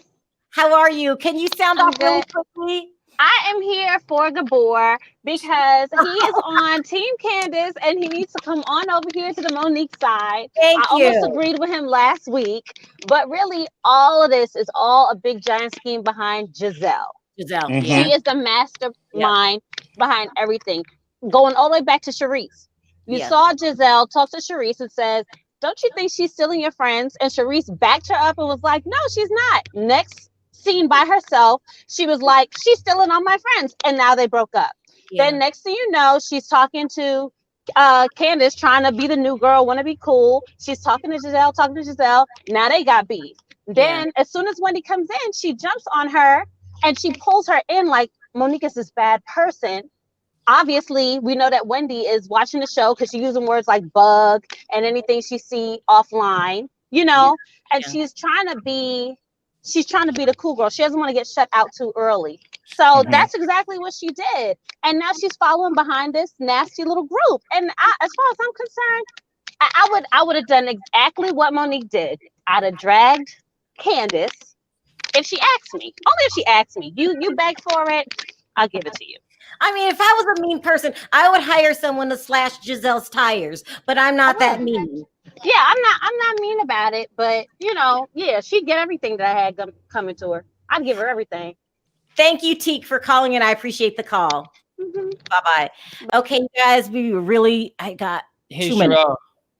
How are you? Can you sound I'm off really good. quickly? I am here for Gabor because he is on Team Candace and he needs to come on over here to the Monique side. Thank I you. almost agreed with him last week, but really all of this is all a big giant scheme behind Giselle. Giselle, Mhm. yeah. She is the mastermind behind everything. Going all the way back to Charisse. You Yeah. saw Giselle talk to Charisse and says, don't you think she's stealing your friends? And Charisse backed her up and was like, no, she's not. Next scene by herself, she was like, she's stealing all my friends. And now they broke up. Yeah. Then next thing you know, she's talking to Candace, trying to be the new girl, want to be cool. She's talking to Giselle. Now they got beef. Then as soon as Wendy comes in, she jumps on her and she pulls her in like Monique is this bad person. Obviously, we know that Wendy is watching the show because she's using words like bug and anything she see offline, and she's trying to be the cool girl. She doesn't want to get shut out too early. So that's exactly what she did. And now she's following behind this nasty little group. And as far as I'm concerned, I would have done exactly what Monique did. I'd have dragged Candace if she asked me. Only if she asked me. You beg for it, I'll give it to you. I mean, if I was a mean person, I would hire someone to slash Giselle's tires, but I'm not that mean. Yeah, I'm not mean about it, but she'd get everything that I had coming to her. I'd give her everything. Thank you, Teak, for calling in. I appreciate the call. Mm-hmm. Bye-bye. Okay, you guys, I got Hey, 2 minutes. Sharrell.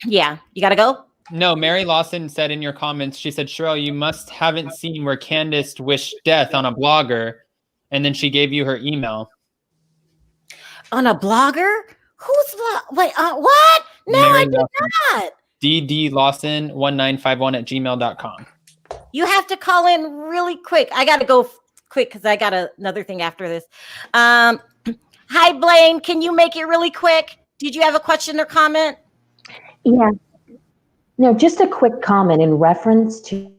Yeah, you got to go? No, Mary Lawson said in your comments, she said, Sharrell, you must haven't seen where Candace wished death on a blogger, and then she gave you her email. On a blogger? Who's wait, what? No, Mary I did not. ddlawson1951@gmail.com. You have to call in really quick. I got to go quick because I got another thing after this. Hi, Blaine. Can you make it really quick? Did you have a question or comment? Yeah. No, just a quick comment in reference to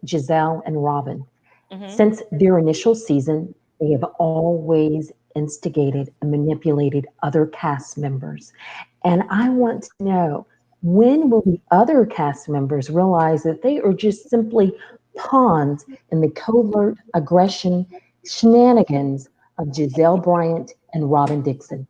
Giselle and Robin. Mm-hmm. Since their initial season, they have always instigated and manipulated other cast members. And I want to know, when will the other cast members realize that they are just simply pawns in the covert aggression shenanigans of Giselle Bryant and Robin Dixon?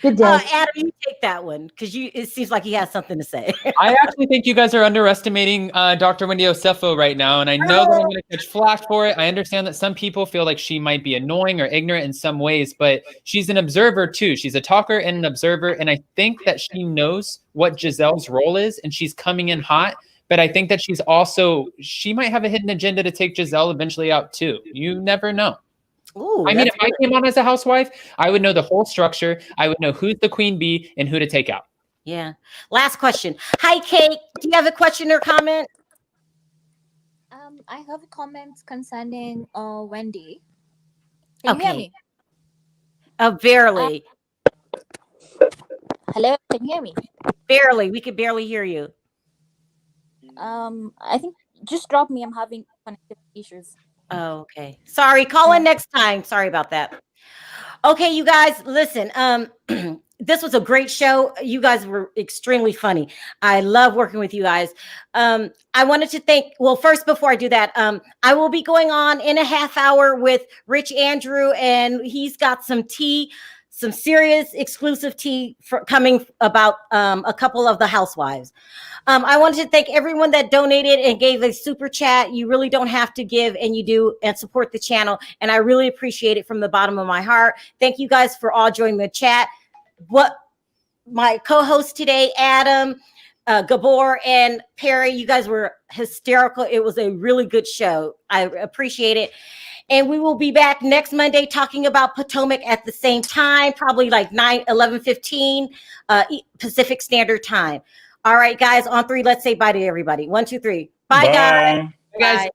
Good day. Adam, you take that one because it seems like he has something to say. I actually think you guys are underestimating Dr. Wendy Osefo right now, and I know that I'm going to catch flack for it. I understand that some people feel like she might be annoying or ignorant in some ways, but she's an observer too. She's a talker and an observer, and I think that she knows what Giselle's role is, and she's coming in hot. But I think that she might have a hidden agenda to take Giselle eventually out too. You never know. Ooh, I mean, if I came on as a housewife, I would know the whole structure. I would know who's the queen bee and who to take out. Yeah. Last question. Hi, Kate. Do you have a question or comment? I have a comment concerning Wendy. Can you hear me? Barely. Hello, can you hear me? Barely. We could barely hear you. I think just drop me. I'm having connectivity issues. Oh, okay. Sorry. Call in next time. Sorry about that. Okay, you guys, listen. This was a great show. You guys were extremely funny. I love working with you guys. I wanted to thank, well, first, before I do that, I will be going on in a half hour with Rich Andrew, and he's got some tea, some serious exclusive tea coming about a couple of the housewives. I wanted to thank everyone that donated and gave a super chat. You really don't have to give, and you do, and support the channel. And I really appreciate it from the bottom of my heart. Thank you guys for all joining the chat. What my co-host today, Adam, Gabor, and Perry, you guys were hysterical. It was a really good show. I appreciate it. And we will be back next Monday talking about Potomac at the same time, probably like 11:15 Pacific Standard Time. All right, guys, on 3, let's say bye to everybody. 1, 2, 3. Bye, guys. Bye, guys. Bye.